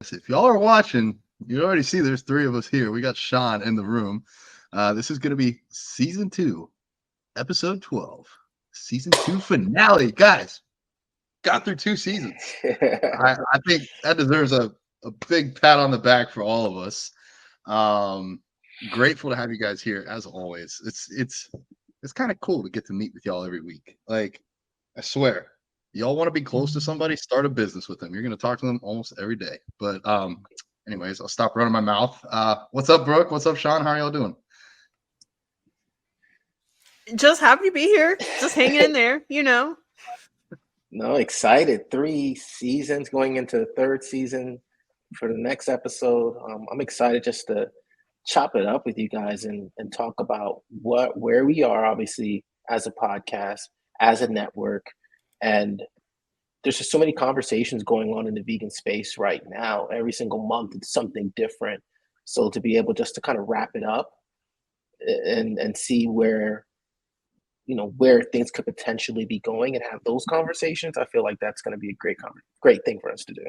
If y'all are watching, you already see there's three of us here. We got Sean in the room. This is going to be season 2, episode 12, season 2 finale. Guys, got through 2 seasons. I think that deserves a big pat on the back for all of us. Grateful to have you guys here as always. It's kind of cool to get to meet with y'all every week. Like, I swear, y'all want to be close to somebody, start a business with them. You're going to talk to them almost every day. But anyways, I'll stop running my mouth. What's up, Brooke? What's up, Sean? How are y'all doing? Just happy to be here. Just hanging in there, you know. No, excited. 3 seasons going into the 3rd season for the next episode. I'm excited just to chop it up with you guys and talk about where we are, obviously, as a podcast, as a network. And there's just so many conversations going on in the vegan space right now. Every single month, it's something different. So to be able just to kind of wrap it up and see where things could potentially be going and have those conversations, I feel like that's going to be a great thing for us to do.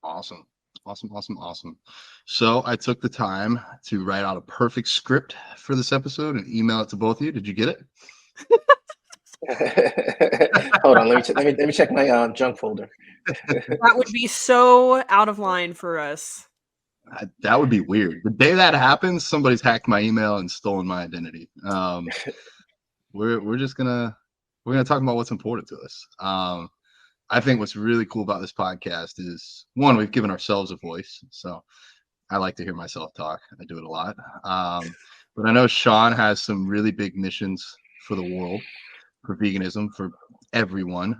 Awesome. Awesome. So I took the time to write out a perfect script for this episode and email it to both of you. Did you get it? Hold on, let me check my junk folder. That would be so out of line for us. That would be weird. The day that happens, somebody's hacked my email and stolen my identity. We're just gonna talk about what's important to us. I think what's really cool about this podcast is, one, we've given ourselves a voice. So I like to hear myself talk. I do it a lot. But I know Sean has some really big missions for the world, for veganism, for everyone.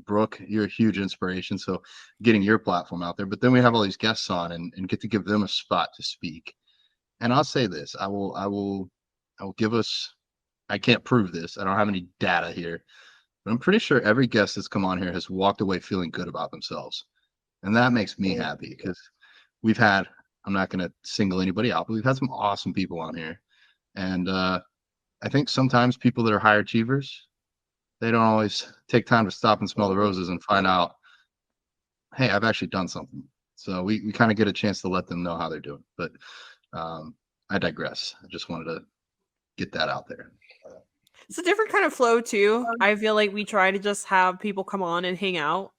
Brooke, you're a huge inspiration. So getting your platform out there. But then we have all these guests on and get to give them a spot to speak. And I'll say this. I will give us, I can't prove this. I don't have any data here. But I'm pretty sure every guest that's come on here has walked away feeling good about themselves. And that makes me happy because we've had, I'm not going to single anybody out, but we've had some awesome people on here. And I think sometimes people that are high achievers, they don't always take time to stop and smell the roses and find out, hey, I've actually done something. So we kind of get a chance to let them know how they're doing. But I digress. I just wanted to get that out there. It's a different kind of flow too. I feel like we try to just have people come on and hang out,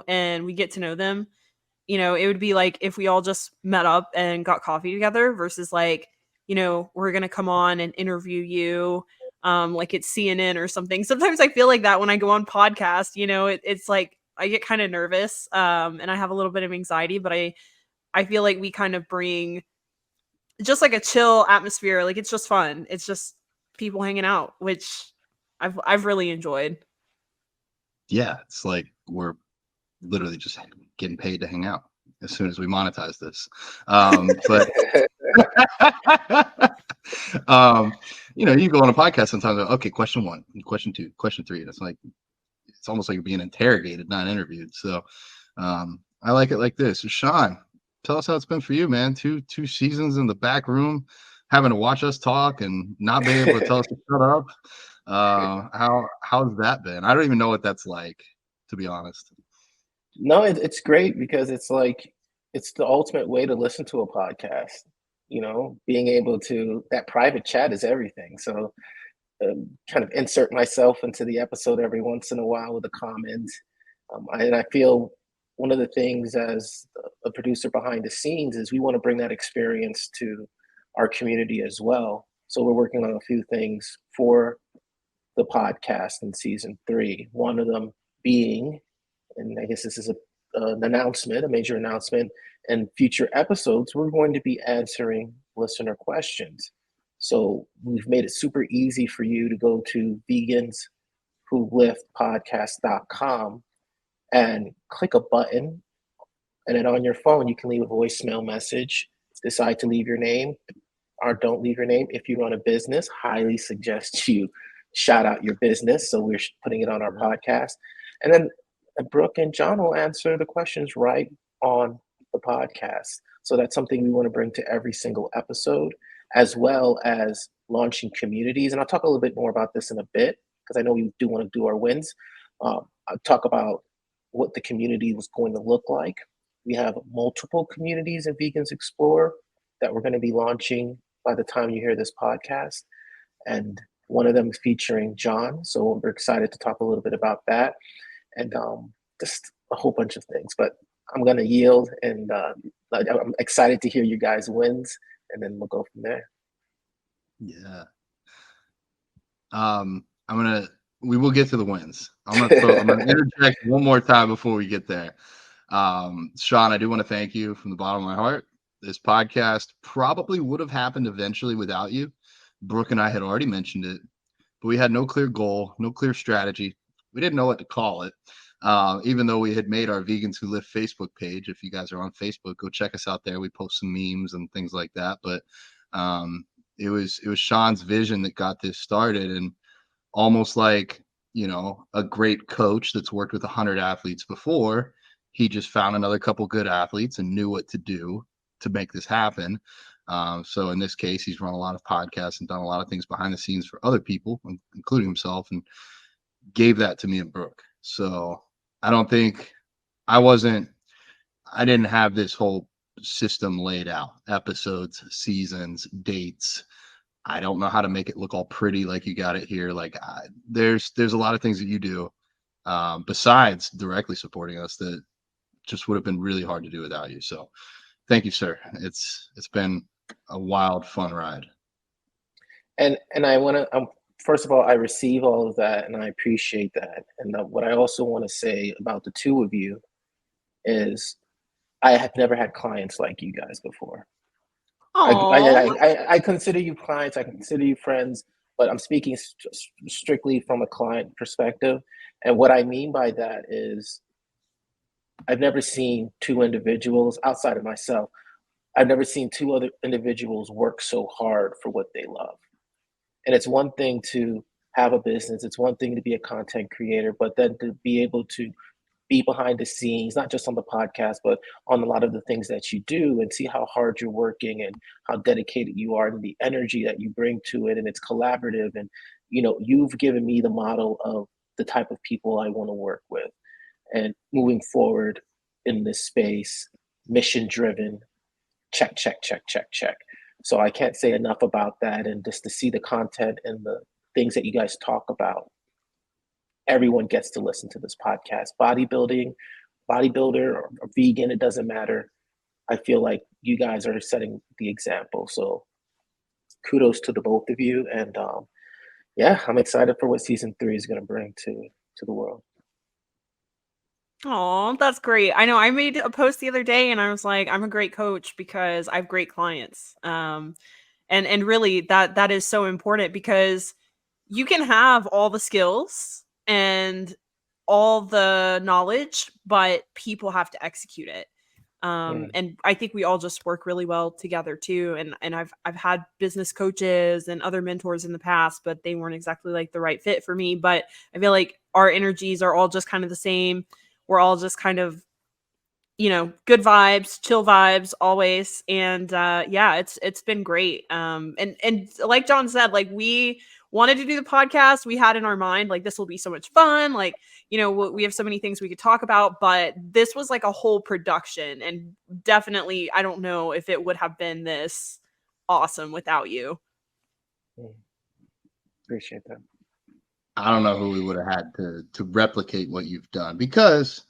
and we get to know them. It would be like if we all just met up and got coffee together versus like, we're going to come on and interview you like it's CNN or something. Sometimes I feel like that when I go on podcasts, it's like I get kind of nervous and I have a little bit of anxiety, but I feel like we kind of bring just like a chill atmosphere. Like it's just fun. It's just people hanging out, which I've really enjoyed. Yeah, it's like we're literally just getting paid to hang out as soon as we monetize this. But you go on a podcast sometimes. Okay, question 1, question 2, question 3, and it's almost like you're being interrogated, not interviewed. So I like it like this. So Sean, tell us how it's been for you, man. Two seasons in the back room, having to watch us talk and not being able to tell us to shut up. How's that been? I don't even know what that's like, to be honest. No, it's great because it's like it's the ultimate way to listen to a podcast. Being able to, that private chat is everything. So kind of insert myself into the episode every once in a while with a comment. And I feel one of the things as a producer behind the scenes is we want to bring that experience to our community as well. So we're working on a few things for the podcast in season 3. One of them being, and I guess this is an announcement, a major announcement, and future episodes, we're going to be answering listener questions. So we've made it super easy for you to go to veganswholiftpodcast.com and click a button, and then on your phone you can leave a voicemail message, decide to leave your name or don't leave your name. If you run a business, highly suggest you shout out your business, so we're putting it on our podcast. And then Brooke and John will answer the questions right on the podcast. So that's something we want to bring to every single episode, as well as launching communities. And I'll talk a little bit more about this in a bit, because I know we do want to do our wins. I'll talk about what the community was going to look like. We have multiple communities of Vegans Explore that we're going to be launching by the time you hear this podcast. And one of them is featuring John. So we're excited to talk a little bit about that and just a whole bunch of things. But I'm going to yield, and I'm excited to hear you guys' wins, and then we'll go from there. Yeah. We will get to the wins. I'm gonna interject one more time before we get there. Sean, I do want to thank you from the bottom of my heart. This podcast probably would have happened eventually without you. Brooke and I had already mentioned it, but we had no clear goal, no clear strategy. We didn't know what to call it. Even though we had made our Vegans Who Live Facebook page. If you guys are on Facebook, go check us out there. We post some memes and things like that. But it was Sean's vision that got this started, and almost like, you know, a great coach that's worked with 100 athletes before, he just found another couple good athletes and knew what to do to make this happen. So in this case, he's run a lot of podcasts and done a lot of things behind the scenes for other people, including himself, and gave that to me and Brooke. So I don't think I didn't have this whole system laid out, episodes, seasons, dates. I don't know how to make it look all pretty like you got it here. Like there's a lot of things that you do besides directly supporting us that just would have been really hard to do without you. So thank you, sir. It's been a wild, fun ride. And I want to, first of all, I receive all of that and I appreciate that. And what I also want to say about the two of you is I have never had clients like you guys before. I consider you clients, I consider you friends, but I'm speaking strictly from a client perspective. And what I mean by that is I've never seen two individuals outside of myself. I've never seen two other individuals work so hard for what they love. And it's one thing to have a business, it's one thing to be a content creator, but then to be able to be behind the scenes, not just on the podcast, but on a lot of the things that you do, and see how hard you're working and how dedicated you are and the energy that you bring to it. And it's collaborative. And, you know, you've given me the model of the type of people I want to work with. And moving forward in this space, mission driven, check, check, check, check, check. So I can't say enough about that. And just to see the content and the things that you guys talk about, everyone gets to listen to this podcast. Bodybuilder or vegan, it doesn't matter. I feel like you guys are setting the example. So kudos to the both of you. And yeah, I'm excited for what season 3 is going to bring to the world. Oh, that's great. I know I made a post the other day and I was like, I'm a great coach because I have great clients. And really that is so important, because you can have all the skills and all the knowledge, but people have to execute it. And I think we all just work really well together too. And I've had business coaches and other mentors in the past, but they weren't exactly like the right fit for me. But I feel like our energies are all just kind of the same. We're all just kind of, you know, good vibes, chill vibes always. And yeah, it's been great. And like John said, like we wanted to do the podcast. We had in our mind, like, this will be so much fun. Like, you know, we have so many things we could talk about, but this was like a whole production. And definitely, I don't know if it would have been this awesome without you. Appreciate that. I don't know who we would have had to replicate what you've done, because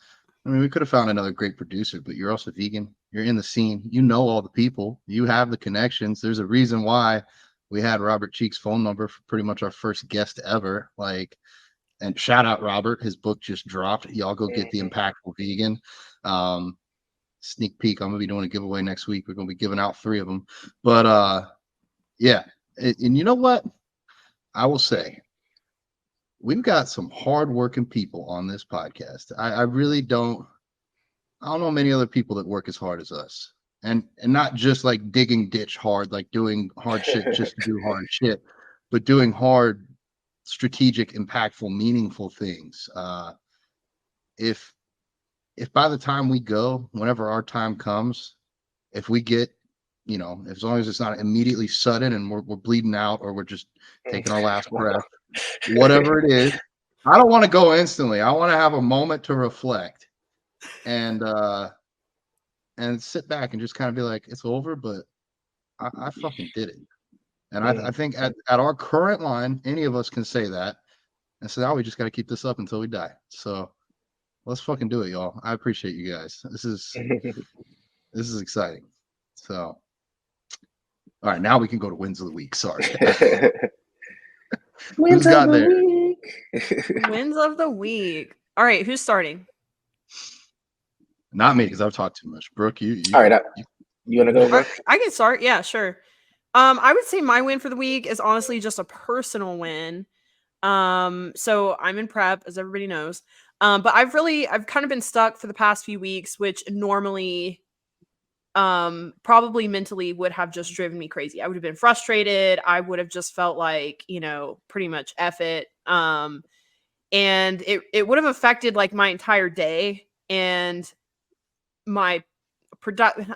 I mean, we could have found another great producer, but you're also vegan. You're in the scene. You know all the people. You have the connections. There's a reason why we had Robert Cheek's phone number for pretty much our first guest ever. Like, and shout out Robert. His book just dropped. Y'all go get The Impactful Vegan. Sneak peek. I'm gonna be doing a giveaway next week. We're gonna be giving out 3 of them. But yeah. And you know what? I will say, we've got some hardworking people on this podcast. I really don't know many other people that work as hard as us, and not just like digging ditch hard, like doing hard shit just to do hard shit, but doing hard, strategic, impactful, meaningful things. If by the time we go, whenever our time comes, if we get, you know, as long as it's not immediately sudden and we're bleeding out, or we're just taking our last breath, whatever it is, I don't want to go instantly. I want to have a moment to reflect. And and sit back and just kind of be like, it's over, but I fucking did it. And I think at our current line, any of us can say that. And so now we just got to keep this up until we die. So let's fucking do it, y'all. I appreciate you guys. This is exciting. So, all right, now we can go to wins of the week. Sorry. Wins Who's got of the there? week. Wins of the week. All right, who's starting? Not me, because I've talked too much. Brooke, you All right, you want to go, Brooke? I can start. Yeah, sure. I would say my win for the week is honestly just a personal win. So I'm in prep, as everybody knows. But I've kind of been stuck for the past few weeks, which normally probably mentally would have just driven me crazy. I would have been frustrated. I would have just felt like, pretty much F it. And it would have affected like my entire day and my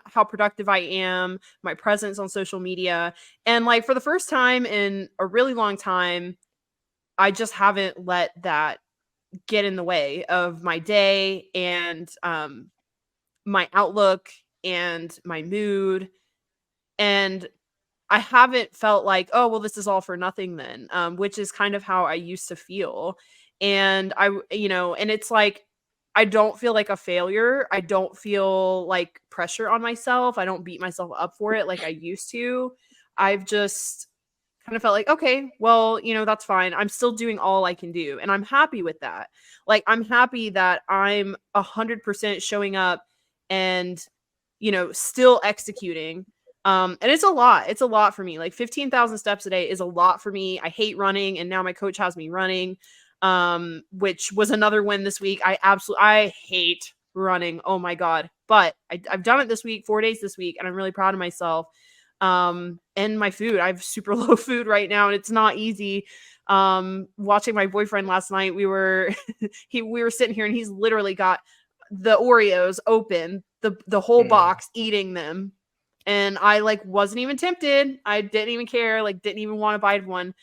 how productive I am, my presence on social media. And like for the first time in a really long time, I just haven't let that get in the way of my day and my outlook and my mood. And I haven't felt like, oh, well, this is all for nothing then, which is kind of how I used to feel. And and it's like, I don't feel like a failure. I don't feel like pressure on myself. I don't beat myself up for it like I used to. I've just kind of felt like, okay, well, that's fine. I'm still doing all I can do. And I'm happy with that. Like, I'm happy that I'm 100% showing up and, still executing. And it's a lot. It's a lot for me. Like 15,000 steps a day is a lot for me. I hate running. And now my coach has me running, which was another win this week. I hate running. Oh my God. But I've done it this week, 4 days this week, and I'm really proud of myself. And my food, I have super low food right now and it's not easy. Watching my boyfriend last night, we were sitting here and he's literally got the Oreos open, the whole box, eating them. And I like wasn't even tempted. I didn't even care, like didn't even want to bite one.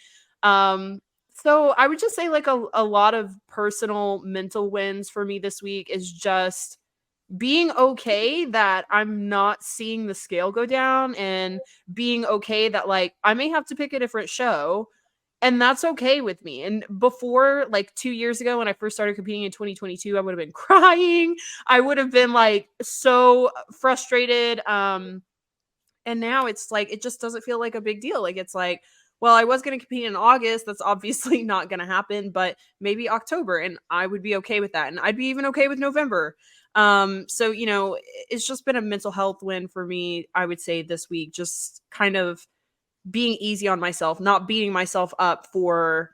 So I would just say like a lot of personal mental wins for me this week is just being okay that I'm not seeing the scale go down and being okay that like I may have to pick a different show and that's okay with me. And before, like 2 years ago when I first started competing in 2022, I would have been crying. I would have been like so frustrated. And now it's like it just doesn't feel like a big deal. Like it's like, well, I was going to compete in August. That's obviously not going to happen, but maybe October, and I would be okay with that. And I'd be even okay with November. So it's just been a mental health win for me, I would say this week, just kind of being easy on myself, not beating myself up for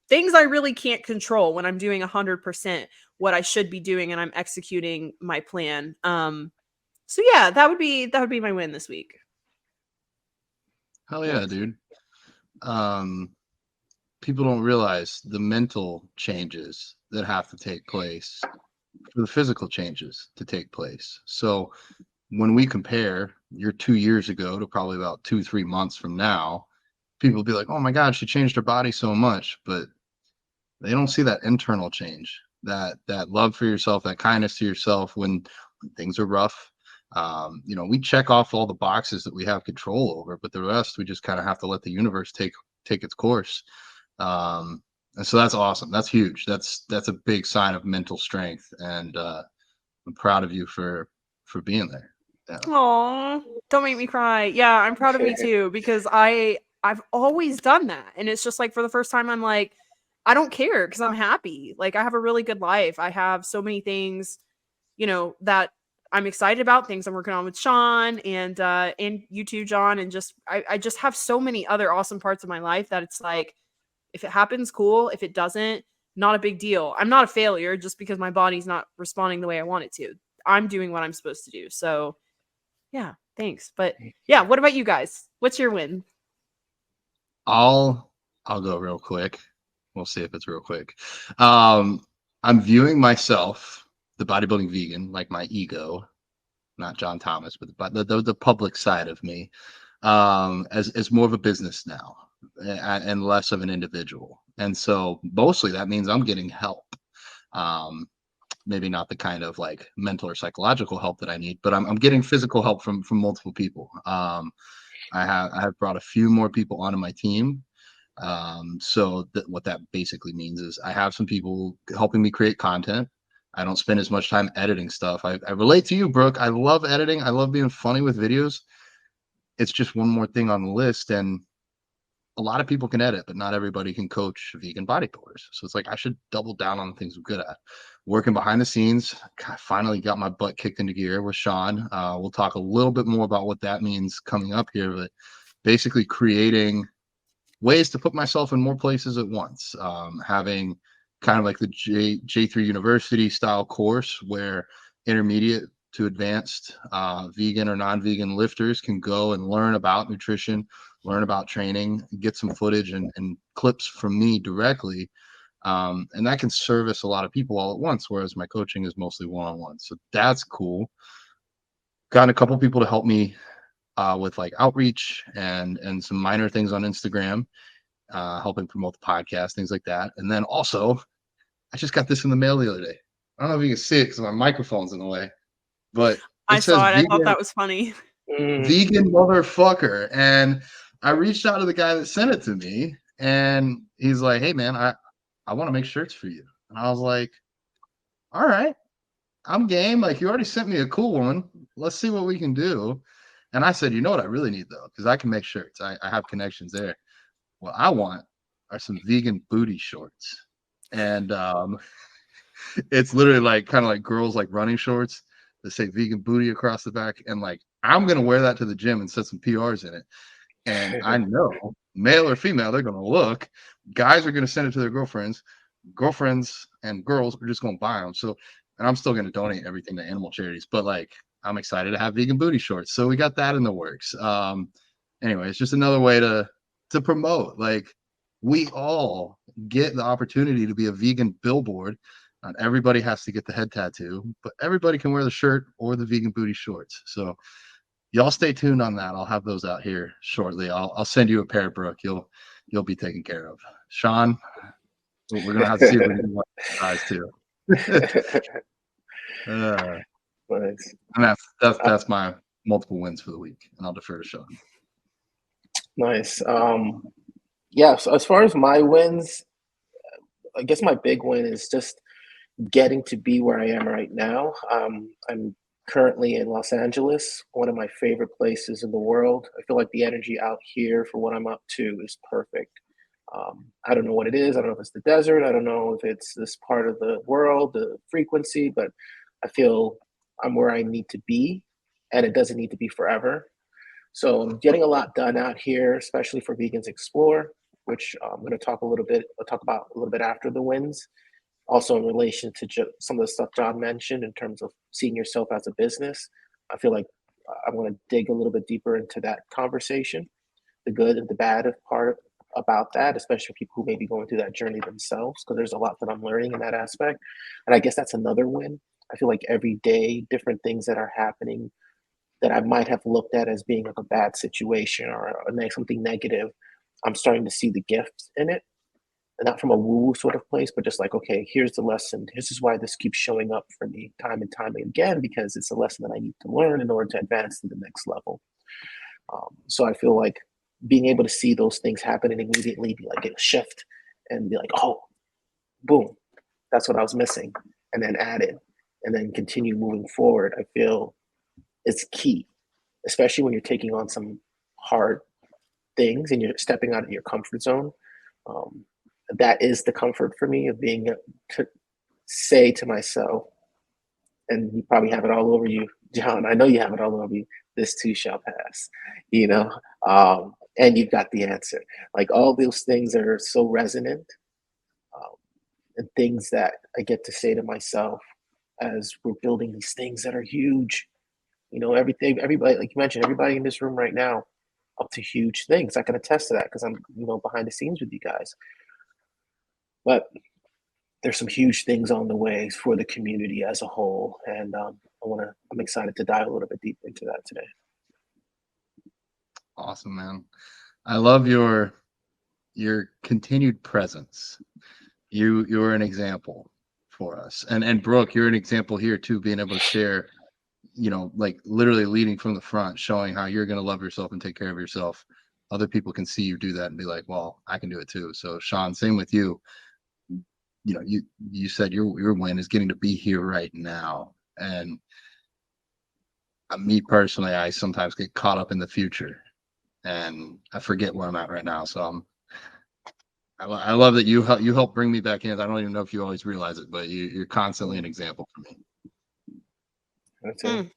things I really can't control when I'm doing 100% what I should be doing and I'm executing my plan. So yeah, that would be my win this week. Hell yeah, dude. People don't realize the mental changes that have to take place for the physical changes to take place. So when we compare your 2 years ago to probably about 2-3 months from now, people will be like, oh my God, she changed her body so much, but they don't see that internal change, that love for yourself, that kindness to yourself when things are rough. We check off all the boxes that we have control over, but the rest we just kind of have to let the universe take its course. And so that's awesome. That's huge. That's a big sign of mental strength, and I'm proud of you for being there. Yeah. Aw, don't make me cry. Yeah, I'm proud of me too because I've always done that, and it's just like for the first time I'm like, I don't care because I'm happy. Like I have a really good life. I have so many things, that I'm excited about, things I'm working on with Sean and you too, John, and just I just have so many other awesome parts of my life that it's like, if it happens, cool. If it doesn't, not a big deal. I'm not a failure just because my body's not responding the way I want it to. I'm doing what I'm supposed to do. So yeah, thanks. But yeah, what about you guys? What's your win? I'll go real quick. We'll see if it's real quick. I'm viewing myself, the bodybuilding vegan, like my ego, not John Thomas, but the public side of me, as more of a business now and less of an individual. And so mostly that means I'm getting help. maybe not the kind of like mental or psychological help that I need, but I'm getting physical help from multiple people. I have brought a few more people onto my team. So what that basically means is I have some people helping me create content. I don't spend as much time editing stuff. I relate to you, Brooke. I love editing. I love being funny with videos. It's just one more thing on the list. And a lot of people can edit, but not everybody can coach vegan bodybuilders. So it's like I should double down on the things I'm good at. Working behind the scenes, I finally got my butt kicked into gear with Sean. We'll talk a little bit more about what that means coming up here, but basically creating ways to put myself in more places at once. Having kind of like the J3 University style course where intermediate to advanced vegan or non-vegan lifters can go and learn about nutrition, learn about training, get some footage and clips from me directly. And that can service a lot of people all at once, whereas my coaching is mostly one-on-one. So that's cool. Gotten a couple people to help me with like outreach and some minor things on Instagram, helping promote the podcast, things like that. And then also, I just got this in the mail the other day. I don't know if you can see it because my microphone's in the way, but I it says saw it. I thought vegan, that was funny. vegan motherfucker. And I reached out to the guy that sent it to me, and he's like, "Hey man, I want to make shirts for you." And I was like, "All right, I'm game. Like, you already sent me a cool one. Let's see what we can do." And I said, "You know what I really need though, because I can make shirts. I have connections there. What I want are some vegan booty shorts." And it's literally like kind of like girls like running shorts that say vegan booty across the back. And like, I'm going to wear that to the gym and set some PRs in it. And I know male or female, they're going to look. Guys are going to send it to their girlfriends. Girlfriends and girls are just going to buy them. So, and I'm still going to donate everything to animal charities. But like, I'm excited to have vegan booty shorts. So we got that in the works. Anyway, it's just another way to promote. Like, we all get the opportunity to be a vegan billboard. Not everybody has to get the head tattoo, but everybody can wear the shirt or the vegan booty shorts. So y'all stay tuned on that. I'll have those out here shortly. I'll send you a pair, Brooke. You'll be taken care of. Sean, we're gonna have to see if we can do one size too. Nice. And that's my multiple wins for the week, and I'll defer to Sean. Nice. Yeah, so as far as my wins, I guess my big win is just getting to be where I am right now. I'm currently in Los Angeles, one of my favorite places in the world. I feel like the energy out here for what I'm up to is perfect. I don't know what it is. I don't know if it's the desert. I don't know if it's this part of the world, the frequency, but I feel I'm where I need to be, and it doesn't need to be forever. So I'm getting a lot done out here, especially for Vegans Explore, which I'm going to talk about a little bit after the wins. Also in relation to some of the stuff John mentioned in terms of seeing yourself as a business. I feel like I want to dig a little bit deeper into that conversation, the good and the bad part about that, especially for people who may be going through that journey themselves, because there's a lot that I'm learning in that aspect. And I guess that's another win. I feel like every day, different things that are happening that I might have looked at as being like a bad situation or something negative, I'm starting to see the gifts in it. And not from a woo-woo sort of place, but just like, okay, here's the lesson. This is why this keeps showing up for me time and time again, because it's a lesson that I need to learn in order to advance to the next level. So I feel like being able to see those things happen and immediately be like, get a shift and be like, oh, boom, that's what I was missing. And then add it and then continue moving forward. I feel it's key, especially when you're taking on some hard things and you're stepping out of your comfort zone. That is the comfort for me of being to say to myself, and you probably have it all over you, John. I know you have it all over you. This too shall pass, and you've got the answer. Like all those things are so resonant, and things that I get to say to myself as we're building these things that are huge. Everybody, like you mentioned, everybody in this room right now, up to huge things. I can attest to that because I'm, behind the scenes with you guys. But there's some huge things on the way for the community as a whole, and I'm excited to dive a little bit deeper into that today. Awesome, man. I love your continued presence. You're an example for us. And Brooke, you're an example here too, being able to share, like literally leading from the front, showing how you're going to love yourself and take care of yourself. Other people can see you do that and be like, well, I can do it too. So Sean, same with you. You said your win is getting to be here right now. And me personally, I sometimes get caught up in the future and I forget where I'm at right now. So I love that you help bring me back in. I don't even know if you always realize it, but you're constantly an example for me. That's it.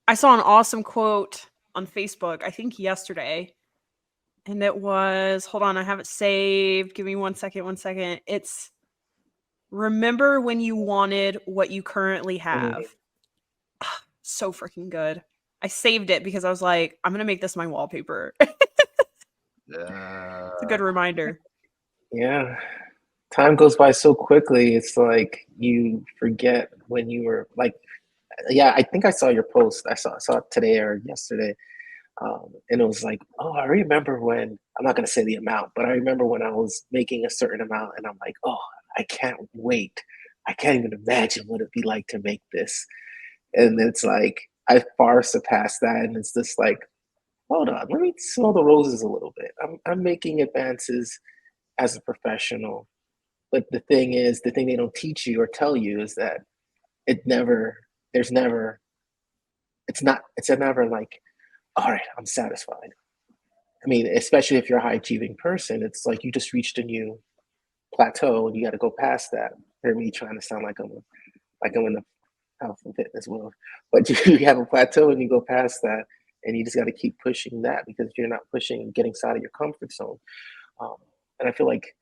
I saw an awesome quote on Facebook, I think yesterday. And it was, hold on, I have it saved. Give me 1 second. It's, remember when you wanted what you currently have. So freaking good. I saved it because I was like, I'm going to make this my wallpaper. Yeah. It's a good reminder. Yeah. Time goes by so quickly. It's like you forget when you were like, yeah, I think I saw your post. I saw it today or yesterday. And it was like, oh, I remember when, I'm not going to say the amount, but I remember when I was making a certain amount and I'm like, oh, I can't wait. I can't even imagine what it'd be like to make this. And it's like, I far surpassed that. And it's just like, hold on, let me smell the roses a little bit. I'm making advances as a professional. But the thing they don't teach you or tell you is that it's never like, all right, I'm satisfied. I mean, especially if you're a high achieving person, it's like you just reached a new plateau and you got to go past that. Hear me trying to sound like I'm in the health and fitness world, but you have a plateau and you go past that, and you just got to keep pushing that because if you're not pushing and getting outside of your comfort zone, and I feel like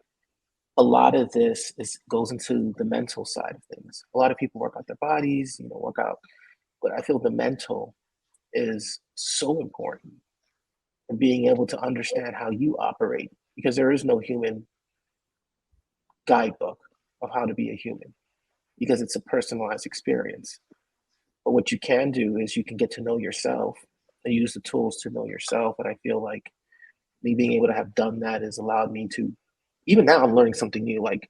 a lot of this goes into the mental side of things. A lot of people work out their bodies, work out, but I feel the mental is so important and being able to understand how you operate because there is no human guidebook of how to be a human because it's a personalized experience. But what you can do is you can get to know yourself and use the tools to know yourself. And I feel like me being able to have done that has allowed me to, even now I'm learning something new. Like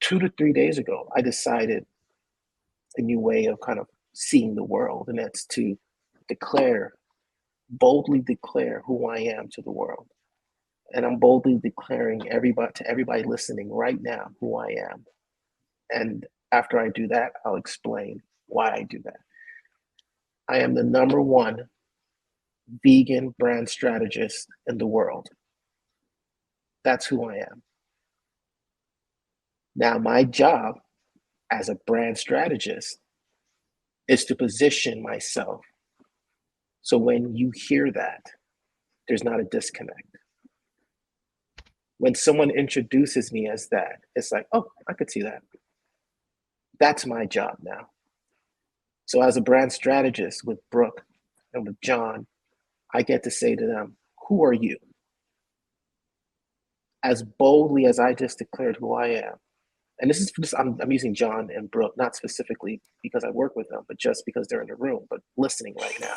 2 to 3 days ago, I decided a new way of kind of seeing the world, and that's to boldly declare who I am to the world. And I'm boldly declaring to everybody listening right now who I am. And after I do that, I'll explain why I do that. I am the number one vegan brand strategist in the world. That's who I am. Now, my job as a brand strategist is to position myself so when you hear that, there's not a disconnect. When someone introduces me as that, it's like, oh, I could see that. That's my job now. So as a brand strategist with Brooke and with John, I get to say to them, who are you? As boldly as I just declared who I am. And this is just, I'm using John and Brooke, not specifically because I work with them, but just because they're in the room, but listening right now.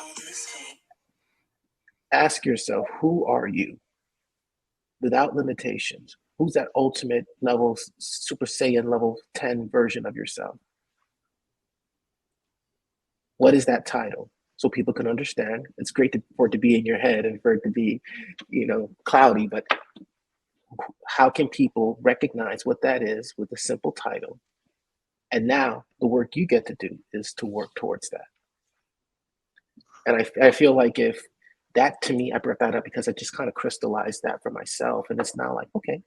Ask yourself, who are you? Without limitations. Who's that ultimate level, Super Saiyan level 10 version of yourself? What is that title? So people can understand. It's great for it to be in your head and for it to be, cloudy, but how can people recognize what that is with a simple title? And now the work you get to do is to work towards that. And I feel like if that, to me, I brought that up because I just kind of crystallized that for myself. And it's now like, okay,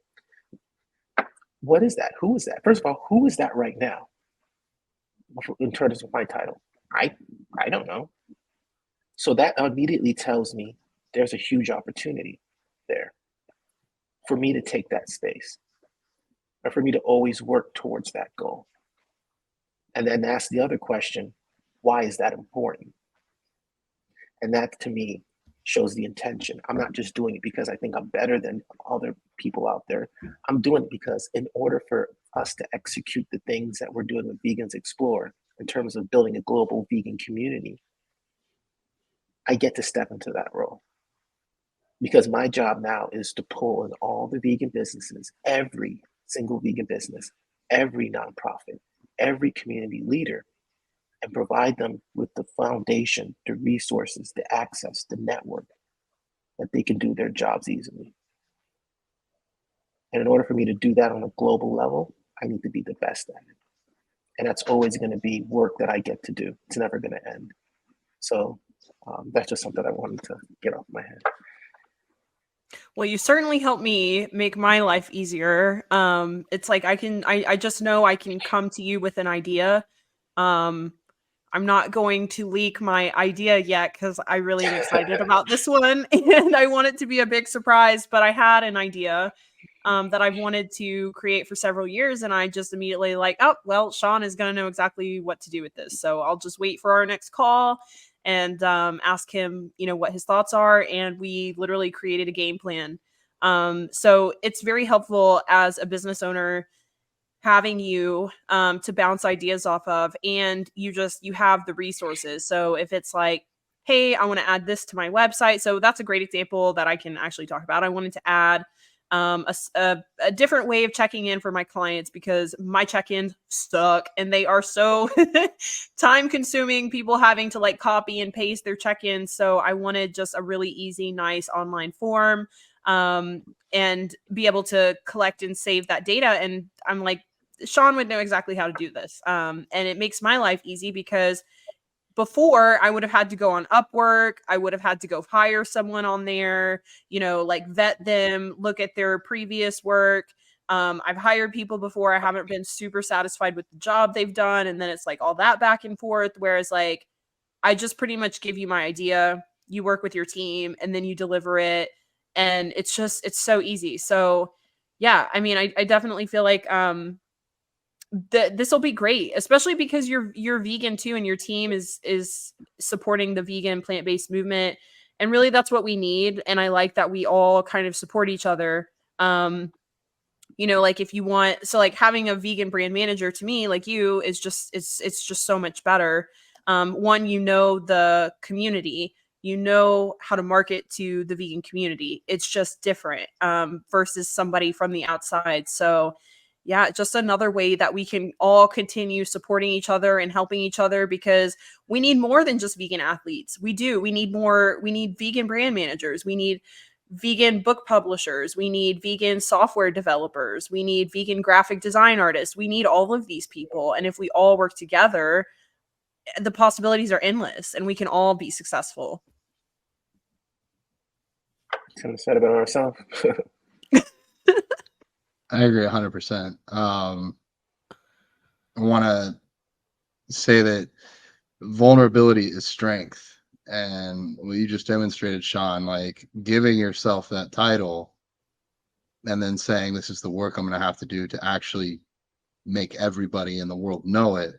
what is that? Who is that? First of all, who is that right now in terms of my title? I don't know. So that immediately tells me there's a huge opportunity there for me to take that space and for me to always work towards that goal. And then ask the other question, why is that important? And that to me shows the intention. I'm not just doing it because I think I'm better than other people out there. I'm doing it because in order for us to execute the things that we're doing with Vegans Explore in terms of building a global vegan community, I get to step into that role. Because my job now is to pull in all the vegan businesses, every single vegan business, every nonprofit, every community leader, and provide them with the foundation, the resources, the access, the network that they can do their jobs easily. And in order for me to do that on a global level, I need to be the best at it. And that's always going to be work that I get to do. It's never going to end. So that's just something I wanted to get off my head. Well, you certainly helped me make my life easier. It's like I just know I can come to you with an idea. I'm not going to leak my idea yet because I really am excited about this one and I want it to be a big surprise, but I had an idea that I've wanted to create for several years. And I just immediately like, oh, well, Sean is going to know exactly what to do with this. So I'll just wait for our next call and ask him, what his thoughts are. And we literally created a game plan. So it's very helpful as a business owner having you to bounce ideas off of, and you have the resources. So if it's like, hey, I want to add this to my website. So that's a great example that I can actually talk about. I wanted to add a different way of checking in for my clients because my check-ins suck and they are so time consuming, people having to like copy and paste their check-ins. So I wanted just a really easy, nice online form and be able to collect and save that data. And I'm like, Sean would know exactly how to do this. And it makes my life easy because before I would have had to go on Upwork. I would have had to go hire someone on there, like vet them, look at their previous work. I've hired people before. I haven't been super satisfied with the job they've done. And then it's like all that back and forth. Whereas like, I just pretty much give you my idea. You work with your team and then you deliver it. And it's so easy. So yeah, I mean, I definitely feel like, this will be great, especially because you're vegan too, and your team is supporting the vegan plant-based movement, and really that's what we need. And I like that we all kind of support each other. Like if you want, so like having a vegan brand manager to me, like you, is just it's just so much better. One, the community, how to market to the vegan community. It's just different versus somebody from the outside. So yeah, just another way that we can all continue supporting each other and helping each other, because we need more than just vegan athletes. We need more. We need vegan brand managers. We need vegan book publishers. We need vegan software developers. We need vegan graphic design artists. We need all of these people. And if we all work together, the possibilities are endless and we can all be successful. Couldn't have said it better ourselves. I agree 100%. I want to say that vulnerability is strength. And what you just demonstrated, Sean, like giving yourself that title and then saying, this is the work I'm going to have to do to actually make everybody in the world know it.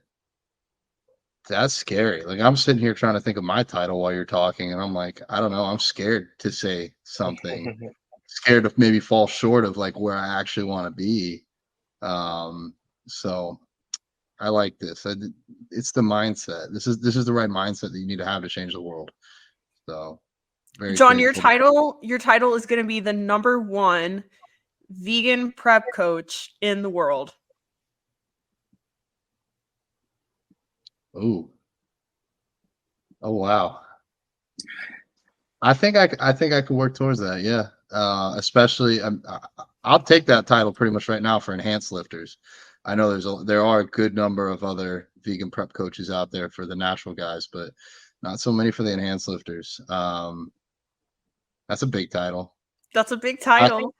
That's scary. Like I'm sitting here trying to think of my title while you're talking. And I'm like, I don't know. I'm scared to say something. Scared to maybe fall short of like where I actually want to be. So I like this. It's the mindset. This is the right mindset that you need to have to change the world. So John, your title is going to be the #1 vegan prep coach in the world. Oh wow. I think I could work towards that. Yeah. Especially I'll take that title pretty much right now for enhanced lifters. I know there are a good number of other vegan prep coaches out there for the natural guys, but not so many for the enhanced lifters. That's a big title. That's a big title.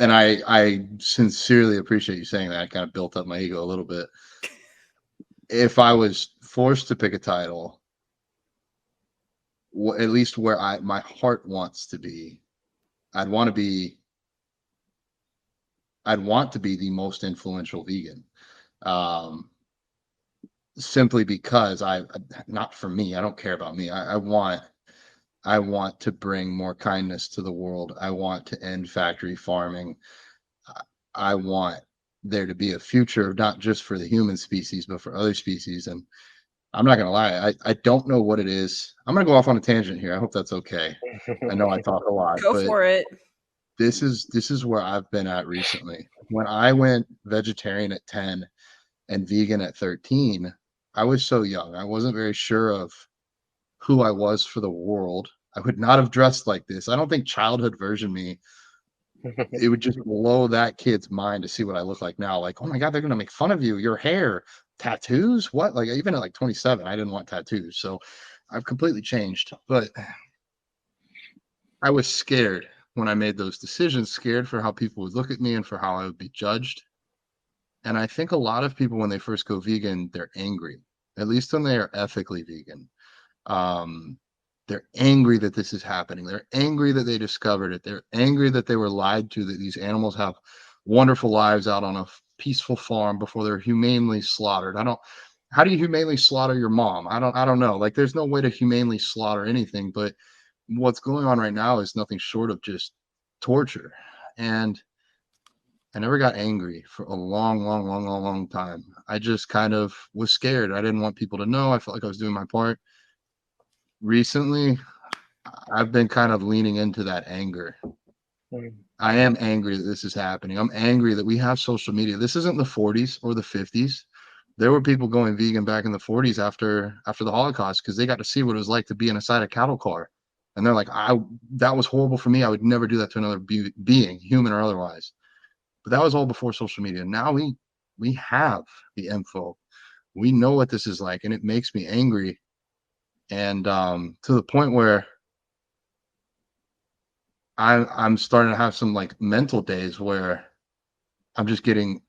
And I sincerely appreciate you saying that. I kind of built up my ego a little bit. If I was forced to pick a title, at least where my heart wants to be, I'd want to be the most influential vegan. Simply because not for me, I don't care about me. I want to bring more kindness to the world. I want to end factory farming. I want there to be a future, not just for the human species, but for other species. And I'm not going to lie, I don't know what it is. I'm going to go off on a tangent here. I hope that's okay. I know I talk a lot. Go for it. this is where I've been at recently. When I went vegetarian at 10 and vegan at 13, I was so young. I wasn't very sure of who I was for the world. I would not have dressed like this. I don't think childhood version me, it would just blow that kid's mind to see what I look like now. Like, oh my God, they're gonna make fun of you. Your hair, tattoos, what? Like, even at like 27, I didn't want tattoos. So I've completely changed. But I was scared when I made those decisions, scared for how people would look at me and for how I would be judged. And I think a lot of people, when they first go vegan, they're angry, at least when they are ethically vegan. Um, they're angry that this is happening. They're angry that they discovered it. They're angry that they were lied to, that these animals have wonderful lives out on a peaceful farm before they're humanely slaughtered. How do you humanely slaughter your mom? I don't know. Like, there's no way to humanely slaughter anything, but what's going on right now is nothing short of just torture. And I never got angry for a long time. I just kind of was scared. I didn't want people to know. I felt like I was doing my part. Recently, I've been kind of leaning into that anger. I am angry that this is happening. I'm angry that we have social media. This isn't the 40s or the 50s. There were people going vegan back in the 40s after the Holocaust because they got to see what it was like to be inside a cattle car. And they're like, that was horrible for me. I would never do that to another being, human or otherwise. But that was all before social media. Now we have the info. We know what this is like, and it makes me angry. And to the point where I'm starting to have some like mental days where I'm just getting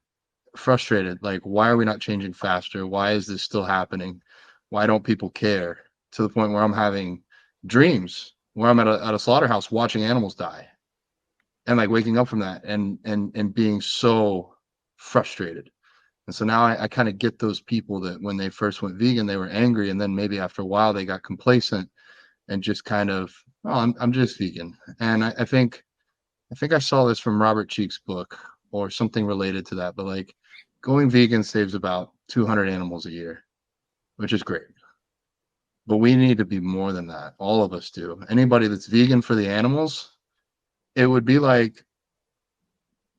frustrated. Like, why are we not changing faster? Why is this still happening? Why don't people care? To the point where I'm having dreams where I'm at a slaughterhouse watching animals die, and like waking up from that and being so frustrated. And so now I kind of get those people that when they first went vegan, they were angry, and then maybe after a while they got complacent and just kind of, oh, I'm just vegan. And I think I saw this from Robert Cheek's book or something related to that, but like, going vegan saves about 200 animals a year, which is great. But we need to be more than that. All of us do. Anybody that's vegan for the animals, it would be like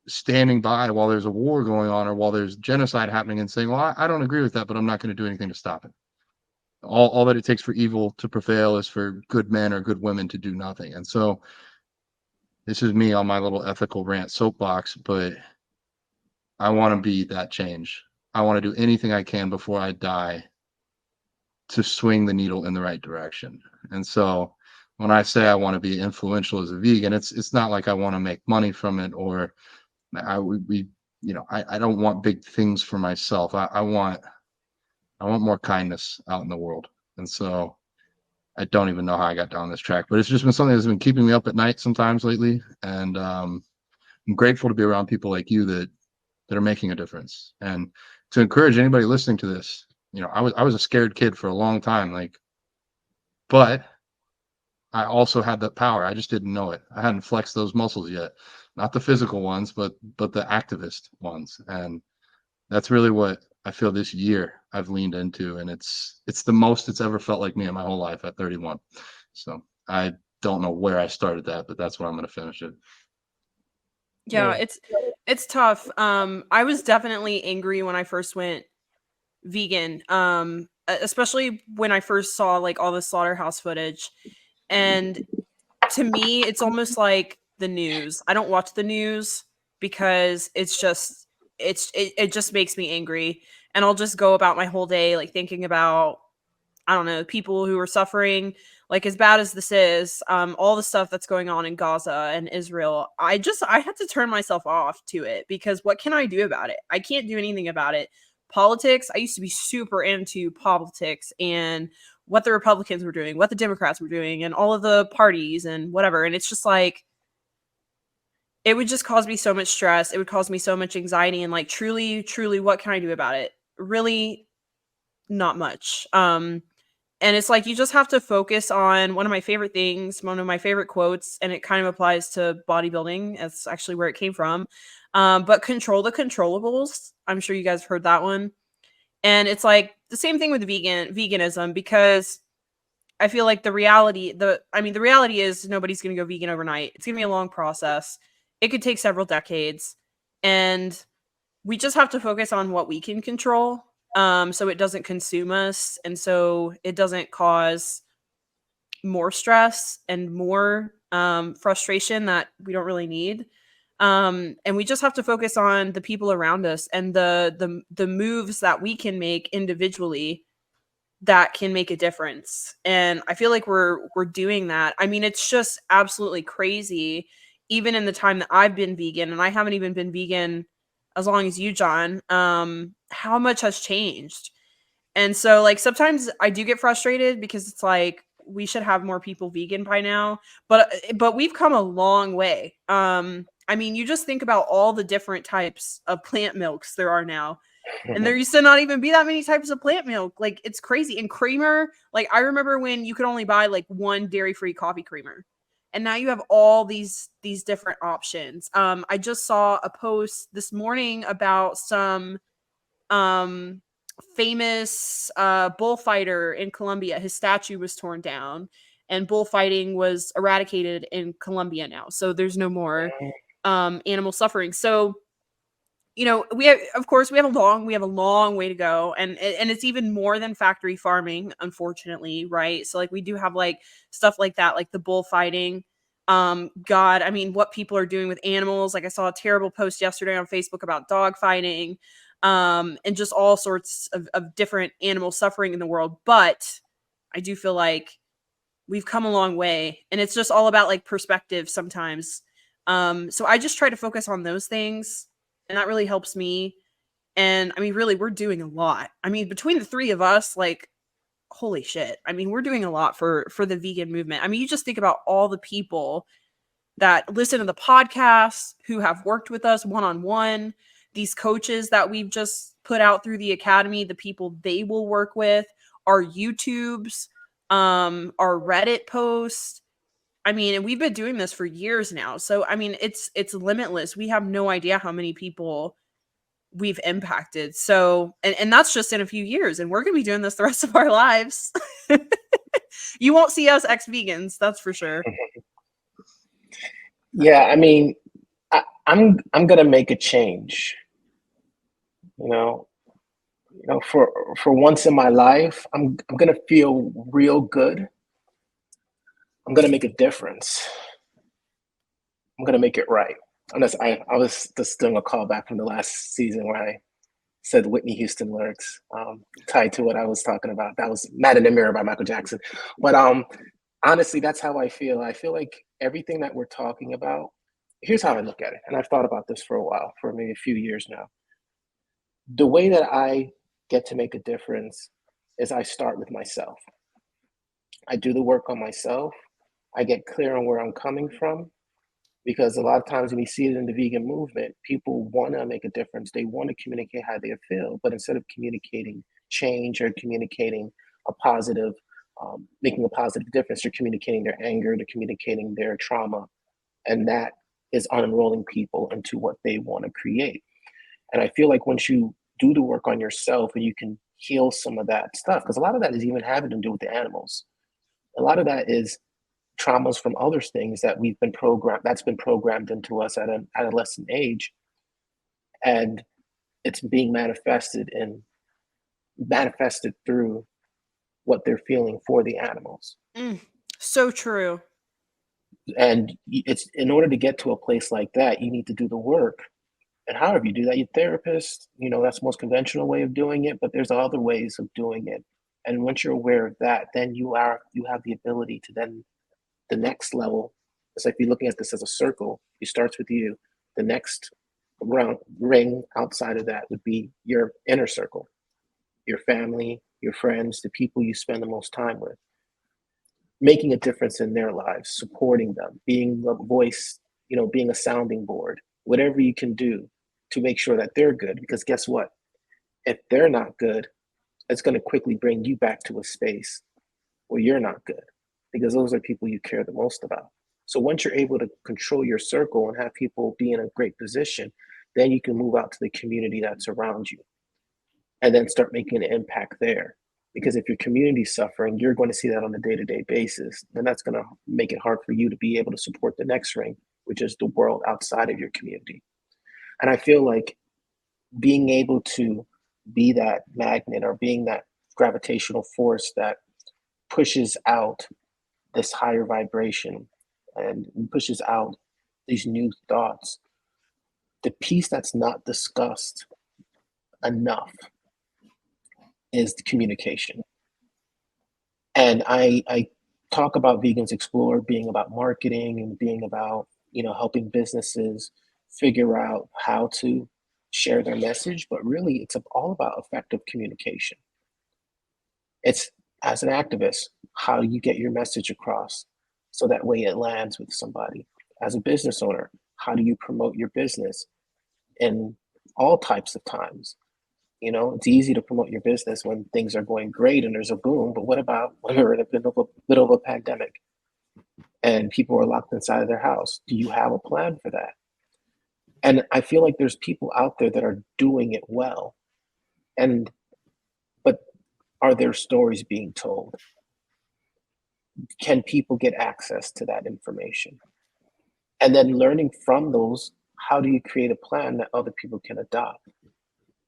standing by while there's a war going on or while there's genocide happening and saying, well, I don't agree with that, but I'm not going to do anything to stop it. All that it takes for evil to prevail is for good men or good women to do nothing. And so this is me on my little ethical rant soapbox, but I want to be that change. I want to do anything I can before I die to swing the needle in the right direction. And so when I say I want to be influential as a vegan, it's not like I want to make money from it, or I don't want big things for myself. I want more kindness out in the world. And so I don't even know how I got down this track, but it's just been something that's been keeping me up at night sometimes lately. And I'm grateful to be around people like you that are making a difference. And to encourage anybody listening to this, I was a scared kid for a long time, but I also had that power. I just didn't know it. I hadn't flexed those muscles yet, not the physical ones, but the activist ones. And that's really what I feel this year I've leaned into, and it's the most it's ever felt like me in my whole life at 31. So I don't know where I started that, but that's where I'm going to finish it. Yeah, it's tough. I was definitely angry when I first went vegan. Especially when I first saw like all the slaughterhouse footage. And to me, it's almost like the news. I don't watch the news because it just makes me angry. And I'll just go about my whole day like thinking about, I don't know, people who are suffering. Like, as bad as this is, all the stuff that's going on in Gaza and Israel, I had to turn myself off to it because what can I do about it? I can't do anything about it. Politics, I used to be super into politics and what the Republicans were doing, what the Democrats were doing, and all of the parties and whatever. And it's just like, it would just cause me so much stress. It would cause me so much anxiety. And like, truly, what can I do about it? Really, not much. And it's like, you just have to focus on one of my favorite things, one of my favorite quotes, and it kind of applies to bodybuilding. That's actually where it came from. But control the controllables. I'm sure you guys have heard that one. And it's like the same thing with veganism, because I feel like the reality is nobody's going to go vegan overnight. It's going to be a long process. it could take several decades, and we just have to focus on what we can control, so it doesn't consume us, and so it doesn't cause more stress and more frustration that we don't really need. And we just have to focus on the people around us and the moves that we can make individually that can make a difference. And I feel like we're doing that. I mean, it's just absolutely crazy, even in the time that I've been vegan, and I haven't even been vegan as long as you, John, how much has changed. And so, like, sometimes I do get frustrated because it's like we should have more people vegan by now, but we've come a long way. I mean, you just think about all the different types of plant milks there are now. And there used to not even be that many types of plant milk. Like, it's crazy. And creamer, like, I remember when you could only buy like one dairy-free coffee creamer. And now you have all these different options. I just saw a post this morning about some famous bullfighter in Colombia. His statue was torn down, and bullfighting was eradicated in Colombia now. So there's no more animal suffering. So, you know, we have, of course, we have a long way to go, and it's even more than factory farming, unfortunately, right? So, like, we do have like stuff like that, like the bullfighting. God, I mean, what people are doing with animals. Like, I saw a terrible post yesterday on Facebook about dog fighting, and just all sorts of different animal suffering in the world. But I do feel like we've come a long way, and it's just all about like perspective sometimes. So I just try to focus on those things, and that really helps me. And I mean, really, we're doing a lot. I mean, between the three of us, like, holy shit. I mean, we're doing a lot for the vegan movement. I mean, you just think about all the people that listen to the podcast, who have worked with us one-on-one, these coaches that we've just put out through the academy, the people they will work with, our YouTubes, our Reddit posts. I mean, and we've been doing this for years now. So, I mean, it's limitless. We have no idea how many people we've impacted. So, and that's just in a few years, and we're going to be doing this the rest of our lives. You won't see us ex-vegans, that's for sure. Yeah, I mean, I'm gonna make a change. You know, for once in my life, I'm gonna feel real good. I'm gonna make a difference. I'm gonna make it right. Unless I was just doing a callback from the last season where I said Whitney Houston lyrics, tied to what I was talking about. That was "Mad in the Mirror" by Michael Jackson. But honestly, that's how I feel. I feel like everything that we're talking about. Here's how I look at it, and I've thought about this for a while, for maybe a few years now. The way that I get to make a difference is I start with myself. I do the work on myself. I get clear on where I'm coming from, because a lot of times when we see it in the vegan movement, people want to make a difference. They want to communicate how they feel, but instead of communicating change or communicating a positive, making a positive difference, they're communicating their anger, they're communicating their trauma, and that is unenrolling people into what they want to create. And I feel like once you do the work on yourself and you can heal some of that stuff, because a lot of that is even having to do with the animals. A lot of that is traumas from other things that that's been programmed into us at an adolescent age, and it's being manifested through what they're feeling for the animals. So true. And it's, in order to get to a place like that, you need to do the work. And however you do that, your therapist, that's the most conventional way of doing it, but there's other ways of doing it. And once you're aware of that, then you have the ability to then, the next level. It's like you're looking at this as a circle. It starts with you. The next ring outside of that would be your inner circle, your family, your friends, the people you spend the most time with, making a difference in their lives, supporting them, being a voice, being a sounding board, whatever you can do to make sure that they're good. Because guess what? If they're not good, it's going to quickly bring you back to a space where you're not good, because those are people you care the most about. So once you're able to control your circle and have people be in a great position, then you can move out to the community that's around you and then start making an impact there. Because if your community's suffering, you're going to see that on a day-to-day basis. Then that's going to make it hard for you to be able to support the next ring, which is the world outside of your community. And I feel like being able to be that magnet or being that gravitational force that pushes out this higher vibration and pushes out these new thoughts, the piece that's not discussed enough is the communication. And I talk about Vegans Explore being about marketing and being about, helping businesses figure out how to share their message, but really it's all about effective communication. It's, as an activist, how you get your message across so that way it lands with somebody. As a business owner, how do you promote your business in all types of times? It's easy to promote your business when things are going great and there's a boom, but what about when we're in the middle of a pandemic and people are locked inside of their house? Do you have a plan for that? And I feel like there's people out there that are doing it well. But are their stories being told? Can people get access to that information? And then learning from those, how do you create a plan that other people can adopt?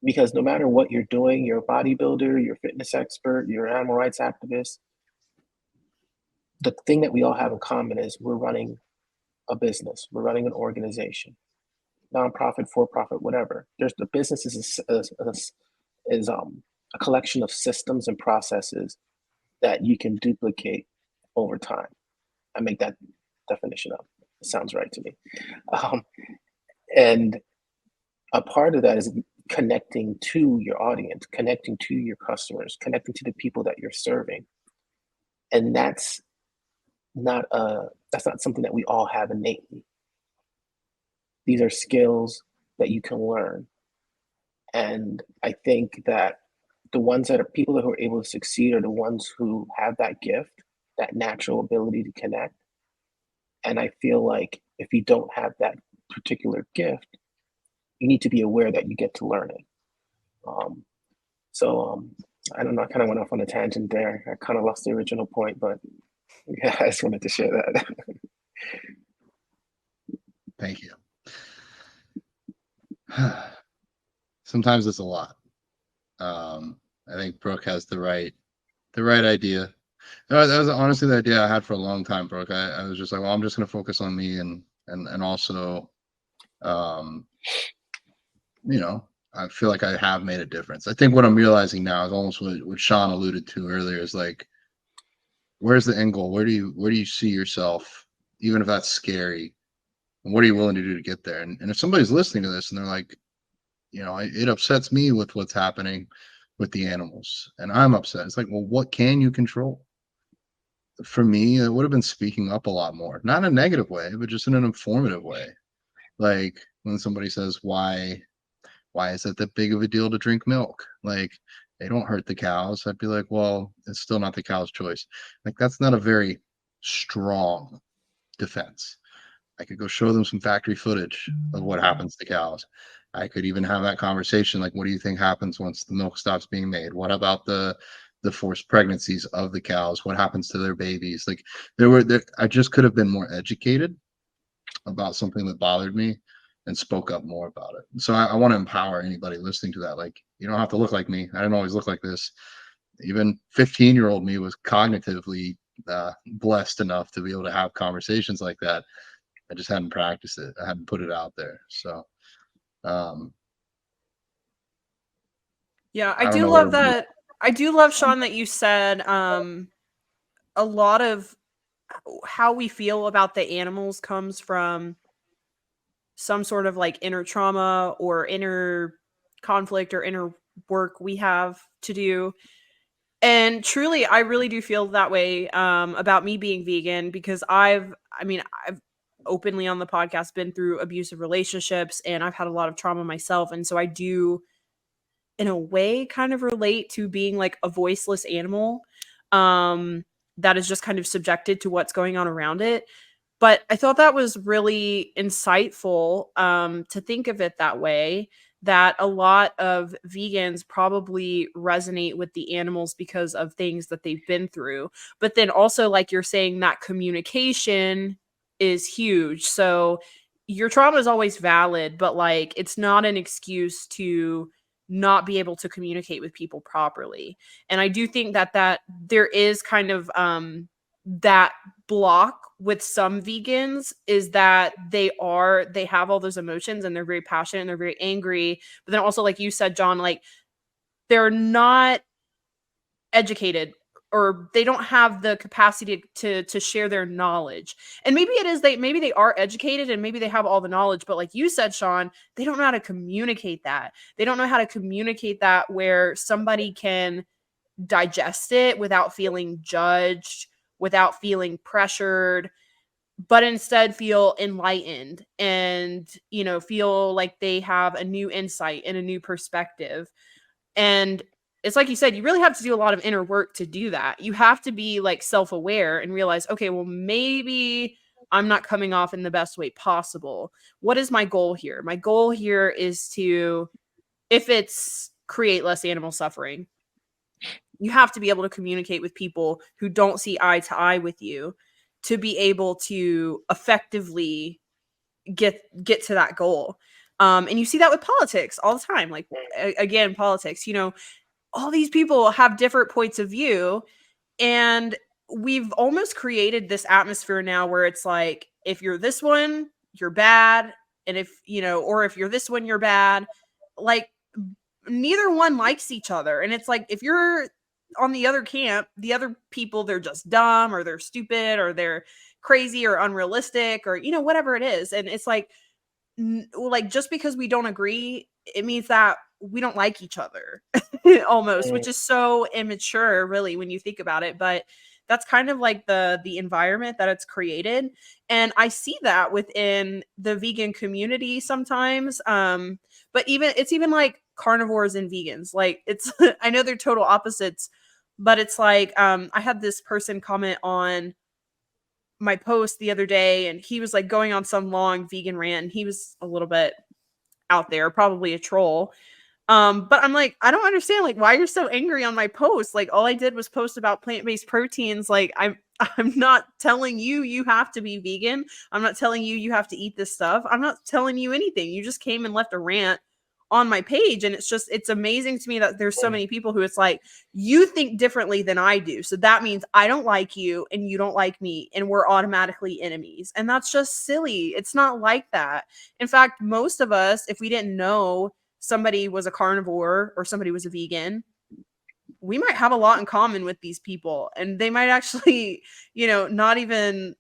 Because no matter what you're doing, you're a bodybuilder, you're a fitness expert, you're an animal rights activist, the thing that we all have in common is we're running a business, we're running an organization, nonprofit, for-profit, whatever. The business is a collection of systems and processes that you can duplicate over time. I make that definition up. It sounds right to me. And a part of that is connecting to your audience, connecting to your customers, connecting to the people that you're serving. And that's not something that we all have innately. These are skills that you can learn. And I think that the ones that are people who are able to succeed are the ones who have that gift, that natural ability to connect. And I feel like if you don't have that particular gift, you need to be aware that you get to learn it. I don't know, I kind of went off on a tangent there. I kind of lost the original point, but yeah, I just wanted to share that. Thank you. Sometimes it's a lot. I think Brooke has the right idea. That was honestly the idea I had for a long time, Brooke. I was just like, well, I'm just going to focus on me and also, I feel like I have made a difference. I think what I'm realizing now is almost what Sean alluded to earlier is like, where's the end goal? Where do you see yourself, even if that's scary? And what are you willing to do to get there? And if somebody's listening to this and they're like, it upsets me with what's happening with the animals and I'm upset. It's like, well, what can you control? For me, it would have been speaking up a lot more, not in a negative way, but just in an informative way. Like when somebody says, why is it that big of a deal to drink milk? Like they don't hurt the cows. I'd be like, well, it's still not the cow's choice. Like that's not a very strong defense. I could go show them some factory footage of what happens to cows. I could even have that conversation. Like, what do you think happens once the milk stops being made? What about the forced pregnancies of the cows? What happens to their babies? Like I just could have been more educated about something that bothered me and spoke up more about it. So I want to empower anybody listening to that. Like, you don't have to look like me. I didn't always look like this. Even 15-year-old me was cognitively blessed enough to be able to have conversations like that. I just hadn't practiced it. I hadn't put it out there. So, yeah, I do love that. I do love, Sean, that you said a lot of how we feel about the animals comes from some sort of like inner trauma or inner conflict or inner work we have to do. And truly, I really do feel that way about me being vegan because I've openly on the podcast been through abusive relationships and I've had a lot of trauma myself. And so I do, in a way, kind of relate to being like a voiceless animal that is just kind of subjected to what's going on around it. But I thought that was really insightful to think of it that way, that a lot of vegans probably resonate with the animals because of things that they've been through. But then also, like you're saying, that communication is huge. So your trauma is always valid, but like it's not an excuse to not be able to communicate with people properly. And I do think that there is kind of that block with some vegans, is that they have all those emotions and they're very passionate and they're very angry, but then also, like you said, John, like they're not educated, or they don't have the capacity to share their knowledge. And maybe it is maybe they are educated and maybe they have all the knowledge, but like you said, Sean, they don't know how to communicate that. They don't know how to communicate that where somebody can digest it without feeling judged, without feeling pressured, but instead feel enlightened and, you know, feel like they have a new insight and a new perspective. And it's like you said, you really have to do a lot of inner work to do that. You have to be like self-aware and realize, okay, well, maybe I'm not coming off in the best way possible. What is my goal here? My goal here is to, if it's create less animal suffering, you have to be able to communicate with people who don't see eye to eye with you to be able to effectively get to that goal. And you see that with politics all the time. Like, again, politics, you know, all these people have different points of view, and we've almost created this atmosphere now where it's like, if you're this one, you're bad. And if, you know, or if you're this one, you're bad. Like, neither one likes each other. And it's like, if you're on the other camp, the other people, they're just dumb or they're stupid or they're crazy or unrealistic or, you know, whatever it is. And it's like just because we don't agree, it means that we don't like each other almost, which is so immature, really, when you think about it. But that's kind of like the environment that it's created. And I see that within the vegan community sometimes. But it's even like carnivores and vegans. Like, it's I know they're total opposites, but it's like I had this person comment on my post the other day, and he was like going on some long vegan rant, and he was a little bit out there, probably a troll. But I'm like, I don't understand, like, why you're so angry on my post. Like, all I did was post about plant-based proteins. Like, I'm not telling you you have to be vegan. I'm not telling you you have to eat this stuff. I'm not telling you anything. You just came and left a rant on my page. And it's amazing to me that there's so many people who it's like, you think differently than I do. So that means I don't like you and you don't like me, and we're automatically enemies. And that's just silly. It's not like that. In fact, most of us, if we didn't know somebody was a carnivore or somebody was a vegan, we might have a lot in common with these people, and they might actually, you know, not even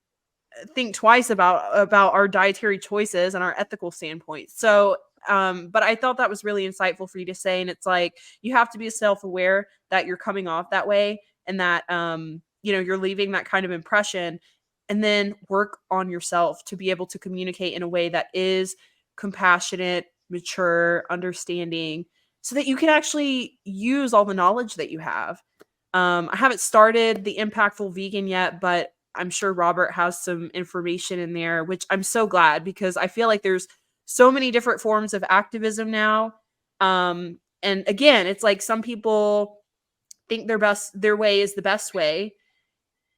think twice about our dietary choices and our ethical standpoint. So but I thought that was really insightful for you to say. And it's like, you have to be self-aware that you're coming off that way, and that you know, you're leaving that kind of impression, and then work on yourself to be able to communicate in a way that is compassionate, mature, understanding, so that you can actually use all the knowledge that you have. I haven't started the Impactful Vegan yet, but I'm sure Robert has some information in there, which I'm so glad, because I feel like there's so many different forms of activism now. And again, it's like some people think their way is the best way.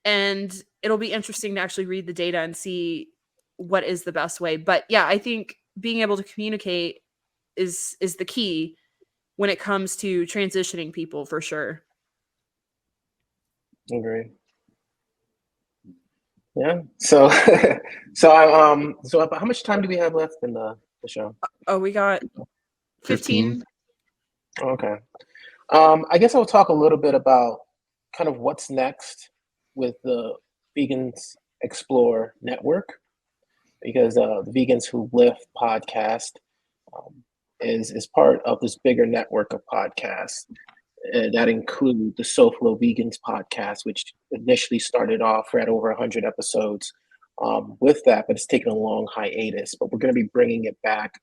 And it'll be interesting to actually read the data and see what is the best way. But yeah, I think being able to communicate is the key when it comes to transitioning people, for sure. Agree. Yeah. So, so how much time do we have left in the show? Oh, we got 15. Okay. I guess I'll talk a little bit about kind of what's next with the Vegans Explore Network, because the Vegans Who Lift podcast is part of this bigger network of podcasts that include the SoFlo Vegans podcast, which initially started off, we're at over 100 episodes with that, but it's taken a long hiatus. But we're going to be bringing it back,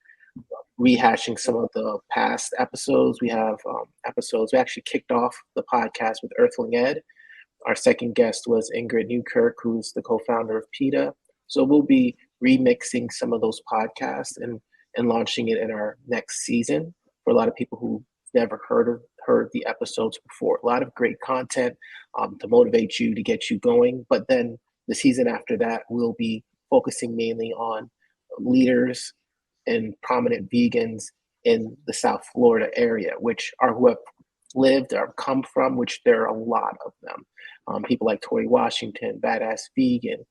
rehashing some of the past episodes. We have episodes. We actually kicked off the podcast with Earthling Ed. Our second guest was Ingrid Newkirk, who's the co-founder of PETA. So we'll be remixing some of those podcasts and launching it in our next season for a lot of people who never heard the episodes before. A lot of great content to motivate you, to get you going. But then the season after that will be focusing mainly on leaders and prominent vegans in the South Florida area, which are who have lived or come from, which there are a lot of them. People like Tori Washington, Badass Vegan,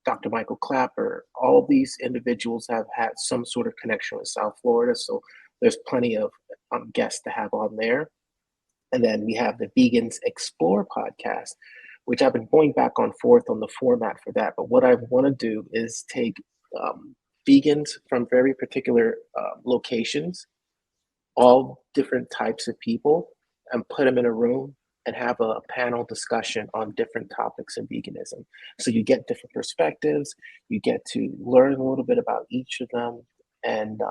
Dr. Michael Clapper, all these individuals have had some sort of connection with South Florida. So there's plenty of guests to have on there. And then we have the Vegans Explore podcast, which I've been going back and forth on the format for that. But what I want to do is take vegans from very particular locations, all different types of people, and put them in a room and have a panel discussion on different topics in veganism. So you get different perspectives, you get to learn a little bit about each of them, and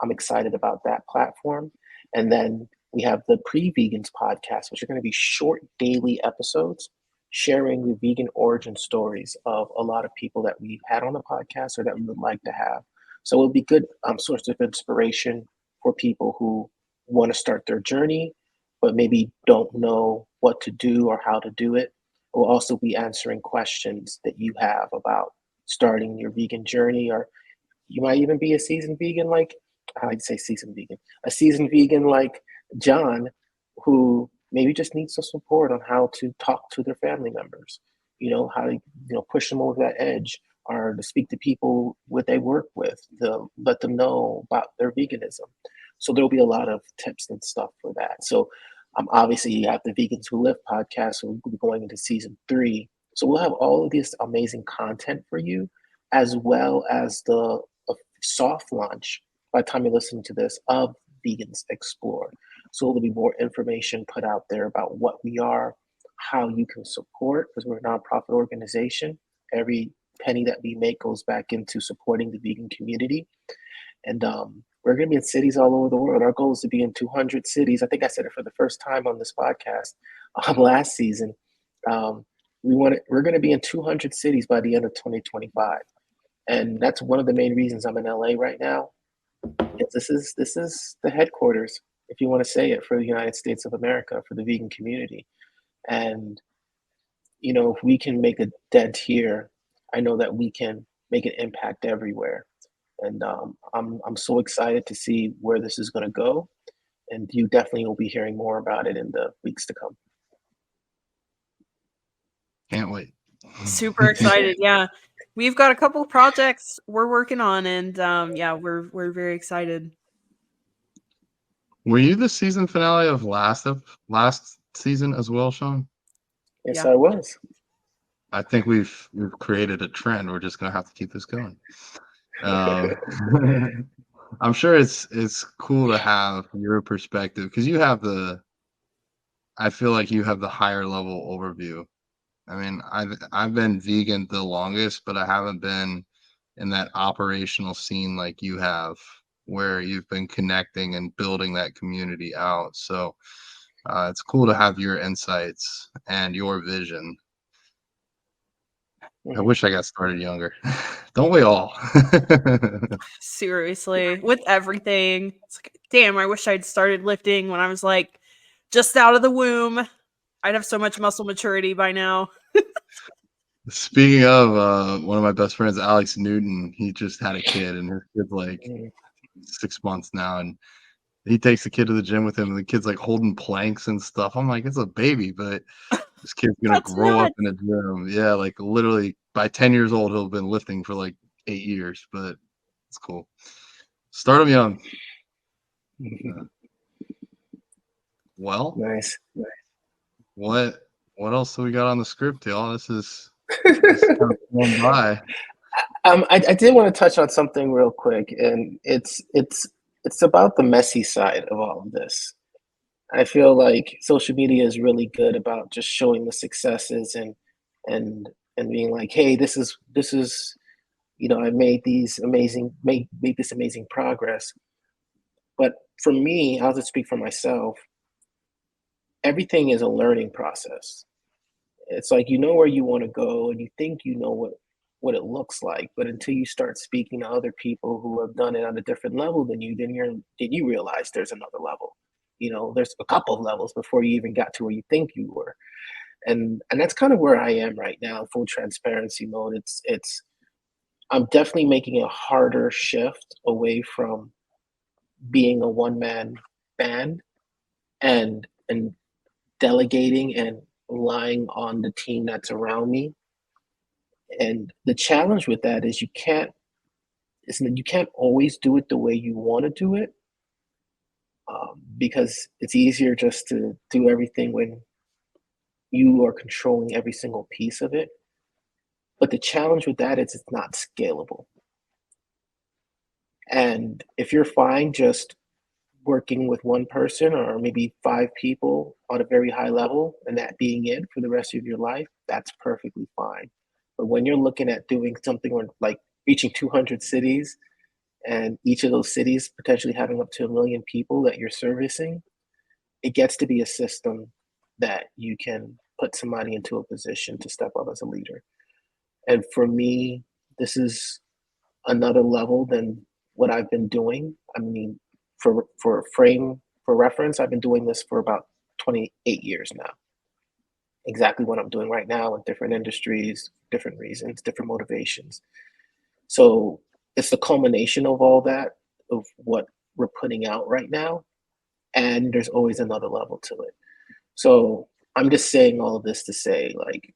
I'm excited about that platform. And then we have the Pre-Vegans podcast, which are going to be short daily episodes sharing the vegan origin stories of a lot of people that we've had on the podcast or that we would like to have. So it'll be good source of inspiration for people who want to start their journey, but maybe don't know what to do or how to do it. We'll also be answering questions that you have about starting your vegan journey, or you might even be a seasoned vegan like, I'd say seasoned vegan, a seasoned vegan like John, who maybe just needs some support on how to talk to their family members, how to, push them over that edge, or to speak to people what they work with, to let them know about their veganism. So there'll be a lot of tips and stuff for that. So obviously you have the Vegans Who Live podcast, so we'll be going into season 3. So we'll have all of this amazing content for you, as well as the soft launch by the time you're listening to this of Vegans Explore. So there'll be more information put out there about what we are, how you can support, because we're a nonprofit organization. Every penny that we make goes back into supporting the vegan community. And we're going to be in cities all over the world. Our goal is to be in 200 cities. I think I said it for the first time on this podcast last season. We're going to be in 200 cities by the end of 2025. And that's one of the main reasons I'm in LA right now. This is the headquarters, if you want to say it, for the United States of America, for the vegan community. And, if we can make a dent here, I know that we can make an impact everywhere. And I'm so excited to see where this is going to go. And you definitely will be hearing more about it in the weeks to come. Can't wait. Super excited. Yeah. We've got a couple of projects we're working on, and we're very excited. Were you the season finale of last season as well, Sean? Yes, Yeah. I was. I think we've created a trend. We're just gonna have to keep this going. I'm sure it's cool to have your perspective, because I feel like you have the higher level overview. I mean, I've been vegan the longest, but I haven't been in that operational scene like you have, where you've been connecting and building that community out. So it's cool to have your insights and your vision. I wish I got started younger. Don't we all? Seriously, with everything. It's like, damn, I wish I'd started lifting when I was like just out of the womb. I'd have so much muscle maturity by now. Speaking of, one of my best friends, Alex Newton, he just had a kid, and his kid's like 6 months now, and he takes the kid to the gym with him, and the kid's like holding planks and stuff. I'm like, it's a baby, but this kid's gonna grow up in a gym. Yeah, like literally by 10 years old, he'll have been lifting for like 8 years, but it's cool. Start him young. Well, nice. What else do we got on the script, y'all? This is kind of going by. I did want to touch on something real quick, and it's about the messy side of all of this. I feel like social media is really good about just showing the successes and being like, hey, this is I made this amazing progress. But for me, I'll just speak for myself. Everything is a learning process. It's like, where you want to go, and you think what it looks like, but until you start speaking to other people who have done it on a different level than you, then you realize there's another level. There's a couple of levels before you even got to where you think you were. And that's kind of where I am right now, full transparency mode. I'm definitely making a harder shift away from being a one-man band and delegating and relying on the team that's around me. And the challenge with that is you can't always do it the way you want to do it, because it's easier just to do everything when you are controlling every single piece of it. But the challenge with that is it's not scalable. And if you're fine just working with one person or maybe 5 people on a very high level and that being it for the rest of your life, that's perfectly fine. But when you're looking at doing something like reaching 200 cities and each of those cities potentially having up to 1 million people that you're servicing, it gets to be a system that you can put somebody into a position to step up as a leader. And for me, this is another level than what I've been doing. I mean, for reference, I've been doing this for about 28 years now. Exactly what I'm doing right now in different industries, different reasons, different motivations. So it's the culmination of all that, of what we're putting out right now. And there's always another level to it. So I'm just saying all of this to say, like,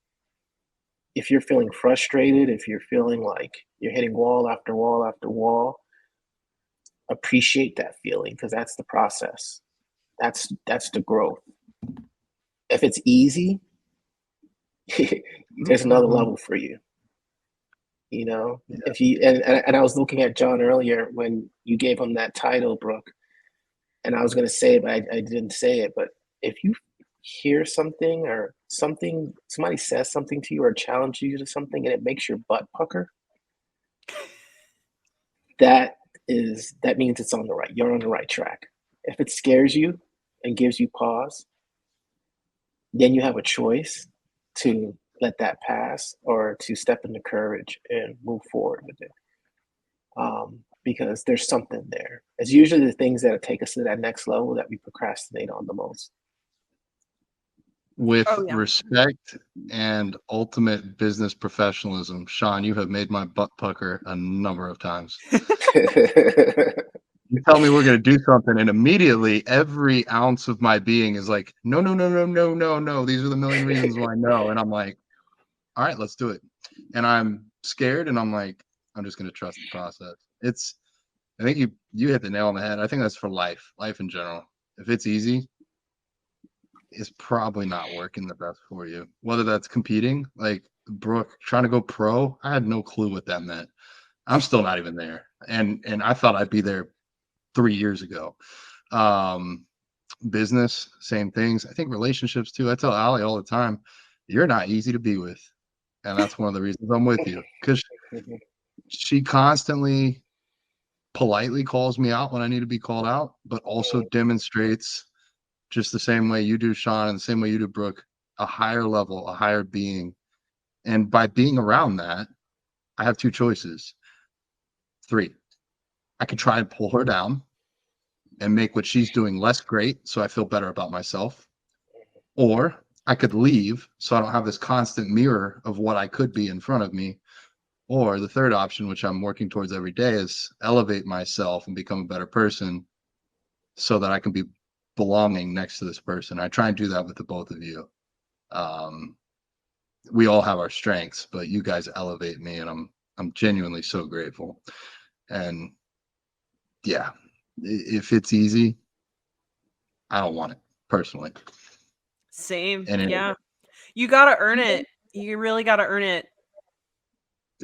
if you're feeling frustrated, if you're feeling like you're hitting wall after wall after wall, appreciate that feeling, because that's the process. That's the growth. If it's easy, there's another level for you. You know, Yeah. if you and I was looking at John earlier when you gave him that title, Brooke, and I was going to say it, but I didn't say it. But if you hear something or somebody says something to you or challenges you to something, and it makes your butt pucker, that means it's on the right. You're on the right track. If it scares you and gives you pause, then you have a choice to let that pass or to step into courage and move forward with it. Because there's something there. It's usually the things that take us to that next level that we procrastinate on the most. With Oh, yeah. respect and ultimate business professionalism, Sean, you have made my butt pucker a number of times. You tell me we're going to do something, and immediately every ounce of my being is like, no, no, no, no, no, no, no. These are the million reasons why no. And I'm like, all right, let's do it. And I'm scared, and I'm like, I'm just going to trust the process. I think you hit the nail on the head. I think that's for life in general. If it's easy, it's probably not working the best for you. Whether that's competing, like Brooke trying to go pro, I had no clue what that meant. I'm still not even there. And I thought I'd be there 3 years ago. Business, same things. I think relationships too. I tell Allie all the time, you're not easy to be with. And that's one of the reasons I'm with you. Because she constantly politely calls me out when I need to be called out, but also demonstrates, just the same way you do, Sean, and the same way you do, Brooke, a higher level, a higher being. And by being around that, I have 2 choices. 3. I could try and pull her down and make what she's doing less great so I feel better about myself. Or I could leave so I don't have this constant mirror of what I could be in front of me. Or the third option, which I'm working towards every day, is elevate myself and become a better person so that I can be belonging next to this person. I try and do that with the both of you. We all have our strengths, but you guys elevate me, and I'm genuinely so grateful. And yeah, if it's easy, I don't want it personally. Same. And Yeah. You got to earn it. You really got to earn it.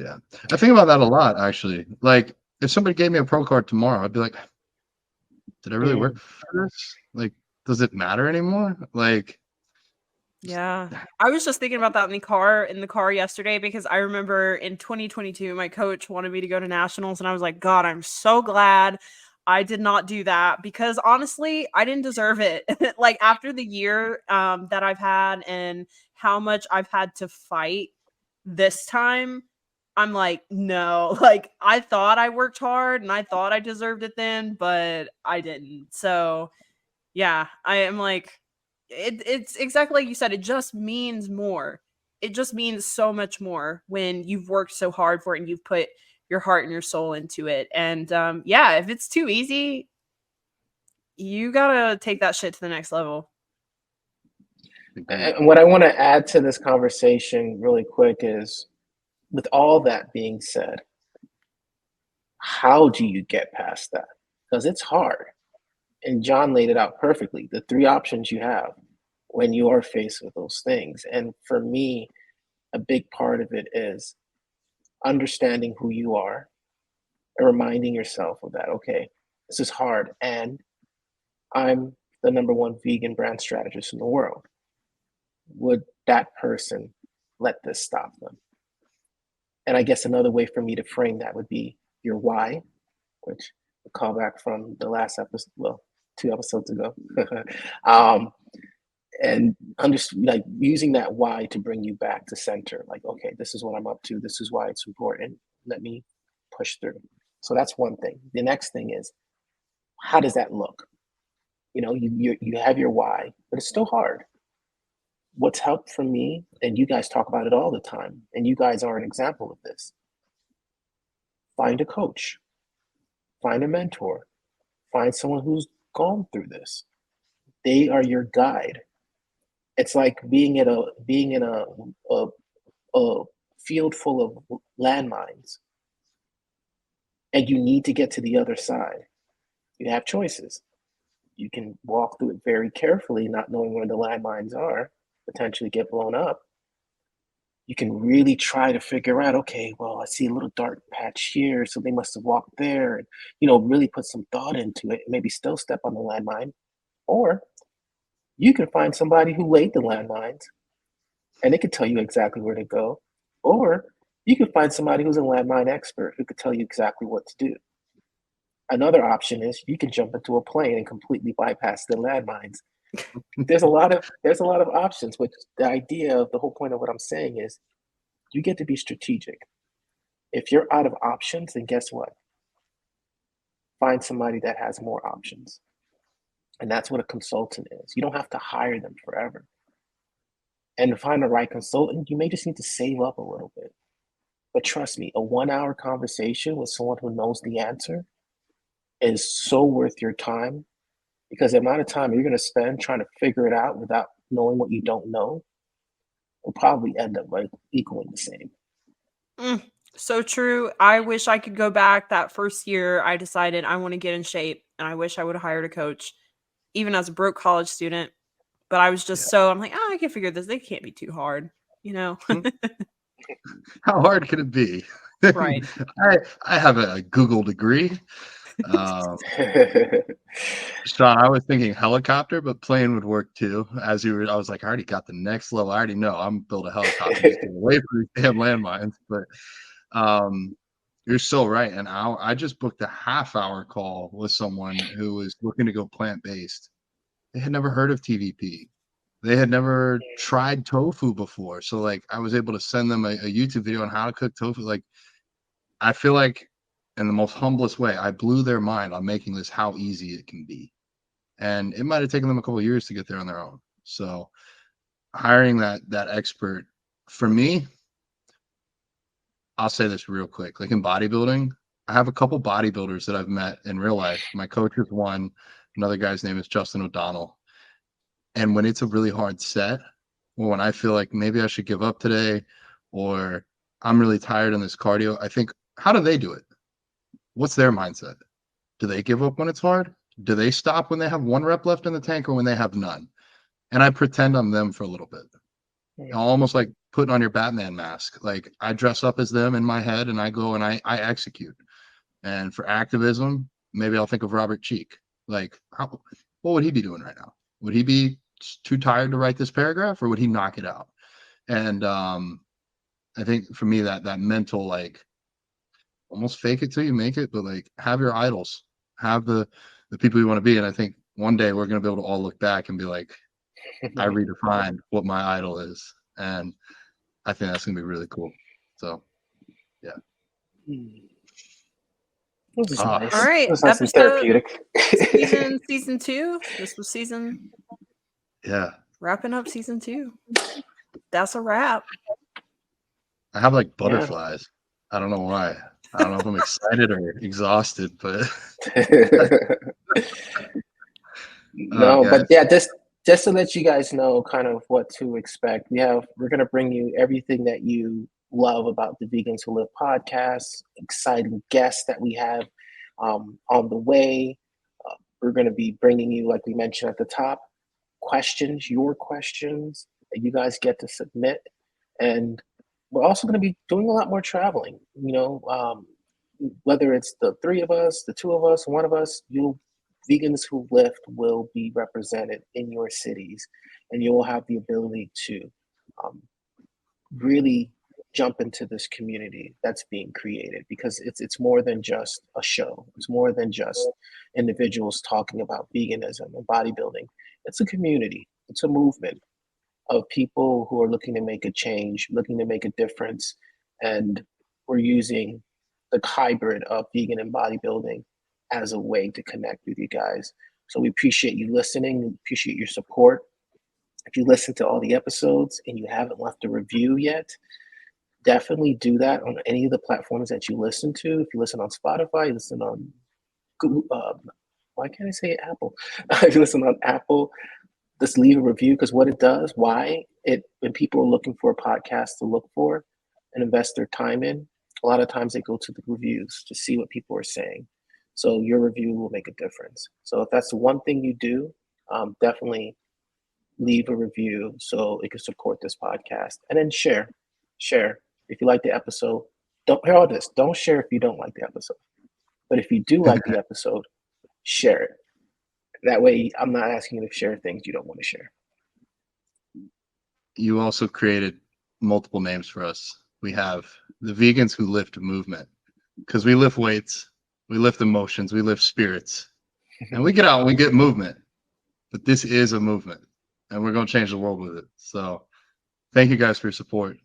yeah, I think about that a lot, actually. Like, if somebody gave me a pro card tomorrow, I'd be like, did I really work for this? Like, does it matter anymore? Like, Yeah. I was just thinking about that in the car yesterday, because I remember in 2022 my coach wanted me to go to nationals, and I was like, God, I'm so glad I did not do that, because honestly, I didn't deserve it. Like, after the year that I've had and how much I've had to fight this time, I'm like, no. Like, I thought I worked hard and I thought I deserved it then, but I didn't. So yeah, I am like, it's exactly like you said. It just means more. It just means so much more when you've worked so hard for it and you've put your heart and your soul into it. And yeah, if it's too easy, you gotta take that shit to the next level. And what I want to add to this conversation really quick is, with all that being said, how do you get past that? Because it's hard. And John laid it out perfectly. The three options you have when you are faced with those things. And for me, a big part of it is understanding who you are and reminding yourself of that. Okay, this is hard. And I'm the number one vegan brand strategist in the world. Would that person let this stop them? And I guess another way for me to frame that would be your why, which a callback from the last episode, well, 2 episodes ago. And like using that why to bring you back to center. Like, okay, this is what I'm up to. This is why it's important. Let me push through. So that's one thing. The next thing is, how does that look? You know, you have your why, but it's still hard. What's helped for me, and you guys talk about it all the time, and you guys are an example of this. Find a coach, find a mentor, find someone who's gone through this. They are your guide. It's like being in a field full of landmines, and you need to get to the other side. You have choices. You can walk through it very carefully, not knowing where the landmines are, potentially get blown up. You can really try to figure out, okay, well, I see a little dark patch here, so they must have walked there, and really put some thought into it, and maybe still step on the landmine. Or you can find somebody who laid the landmines, and they could tell you exactly where to go. Or you could find somebody who's a landmine expert who could tell you exactly what to do. Another option is you can jump into a plane and completely bypass the landmines. There's a lot of options, which the idea of the whole point of what I'm saying is you get to be strategic. If you're out of options, then guess what? Find somebody that has more options. And that's what a consultant is. You don't have to hire them forever. And to find the right consultant, you may just need to save up a little bit. But trust me, a 1-hour conversation with someone who knows the answer is so worth your time, because the amount of time you're going to spend trying to figure it out without knowing what you don't know will probably end up like equaling the same. So true. I wish I could go back that first year. I decided I want to get in shape, and I wish I would have hired a coach, even as a broke college student. But I was just I'm like, I can figure this. They can't be too hard, How hard can it be? Right. I have a Google degree. Sean, I was thinking helicopter, but plane would work too. I was like, I already got the next level. I already know I'm build a helicopter to get away from these damn landmines. But you're so right. And I just booked a half-hour call with someone who was looking to go plant-based. They had never heard of TVP. They had never tried tofu before. So like I was able to send them a YouTube video on how to cook tofu. Like I feel like in the most humblest way, I blew their mind on making this how easy it can be. And it might have taken them a couple of years to get there on their own. So hiring that expert, for me, I'll say this real quick. Like in bodybuilding, I have a couple bodybuilders that I've met in real life. My coach is one. Another guy's name is Justin O'Donnell. And when it's a really hard set, or when I feel like maybe I should give up today, or I'm really tired in this cardio, I think, how do they do it? What's their mindset? Do they give up when it's hard? Do they stop when they have 1 rep left in the tank, or when they have none? And I pretend I'm them for a little bit. Almost like putting on your Batman mask. Like I dress up as them in my head, and I go and I execute. And for activism, maybe I'll think of Robert Cheek. Like, what would he be doing right now? Would he be too tired to write this paragraph, or would he knock it out? And I think for me that mental, like, almost fake it till you make it, but like have your idols, have the people you want to be. And I think one day we're going to be able to all look back and be like, I redefined what my idol is. And I think that's going to be really cool. So, yeah. Nice. All right. This was nice and therapeutic. Season 2. This was season Yeah. Wrapping up season 2. That's a wrap. I have like butterflies. I don't know why. I don't know if I'm excited or exhausted, but No, guys. but yeah, just to let you guys know kind of what to expect. We're gonna bring you everything that you love about the Vegans Who Live podcast, exciting guests that we have on the way. We're gonna be bringing you, like we mentioned at the top, your questions that you guys get to submit. And we're also going to be doing a lot more traveling, whether it's the 3 of us, the 2 of us, 1 of us, Vegans Who Lift will be represented in your cities, and you will have the ability to really jump into this community that's being created, because it's more than just a show. It's more than just individuals talking about veganism and bodybuilding. It's a community. It's a movement of people who are looking to make a change, looking to make a difference, and we're using the hybrid of vegan and bodybuilding as a way to connect with you guys. So we appreciate you listening. We appreciate your support. If you listen to all the episodes and you haven't left a review yet, definitely do that on any of the platforms that you listen to. If you listen on Spotify, you listen on Google, why can't I say Apple? If you listen on Apple, just leave a review, because what it does, when people are looking for a podcast to look for and invest their time in, a lot of times they go to the reviews to see what people are saying. So your review will make a difference. So if that's the one thing you do, definitely leave a review so it can support this podcast. And then share if you like the episode. Don't hear all this. Don't share if you don't like the episode. But if you do like the episode, share it. That way, I'm not asking you to share things you don't want to share. You also created multiple names for us. We have the Vegans Who Lift movement, because we lift weights, we lift emotions, we lift spirits, and we get out and we get movement. But this is a movement, and we're going to change the world with it. So thank you guys for your support.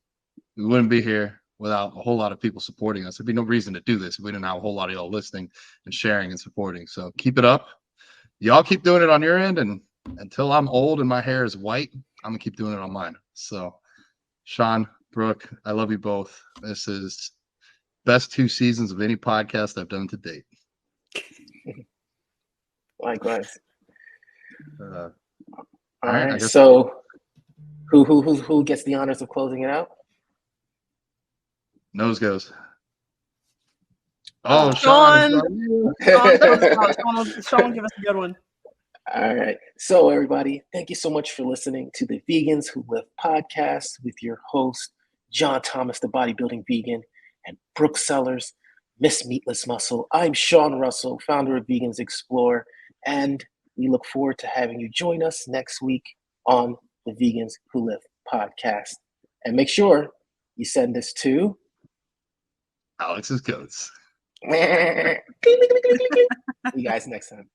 We wouldn't be here without a whole lot of people supporting us. There'd be no reason to do this if we didn't have a whole lot of y'all listening and sharing and supporting. So keep it up. Y'all keep doing it on your end, and until I'm old and my hair is white, I'm gonna keep doing it on mine. So Sean, Brooke, I love you both. This is best 2 seasons of any podcast I've done to date. Likewise. All right. I guess So who gets the honors of closing it out? nose goes. Oh, Sean. Sean, give us a good one. All right. So everybody, thank you so much for listening to the Vegans Who Live podcast with your host, John Thomas, the Bodybuilding Vegan, and Brooke Sellers, Miss Meatless Muscle. I'm Sean Russell, founder of Vegans Explore, and we look forward to having you join us next week on the Vegans Who Live podcast. And make sure you send this to Alex's Goats. See you guys next time.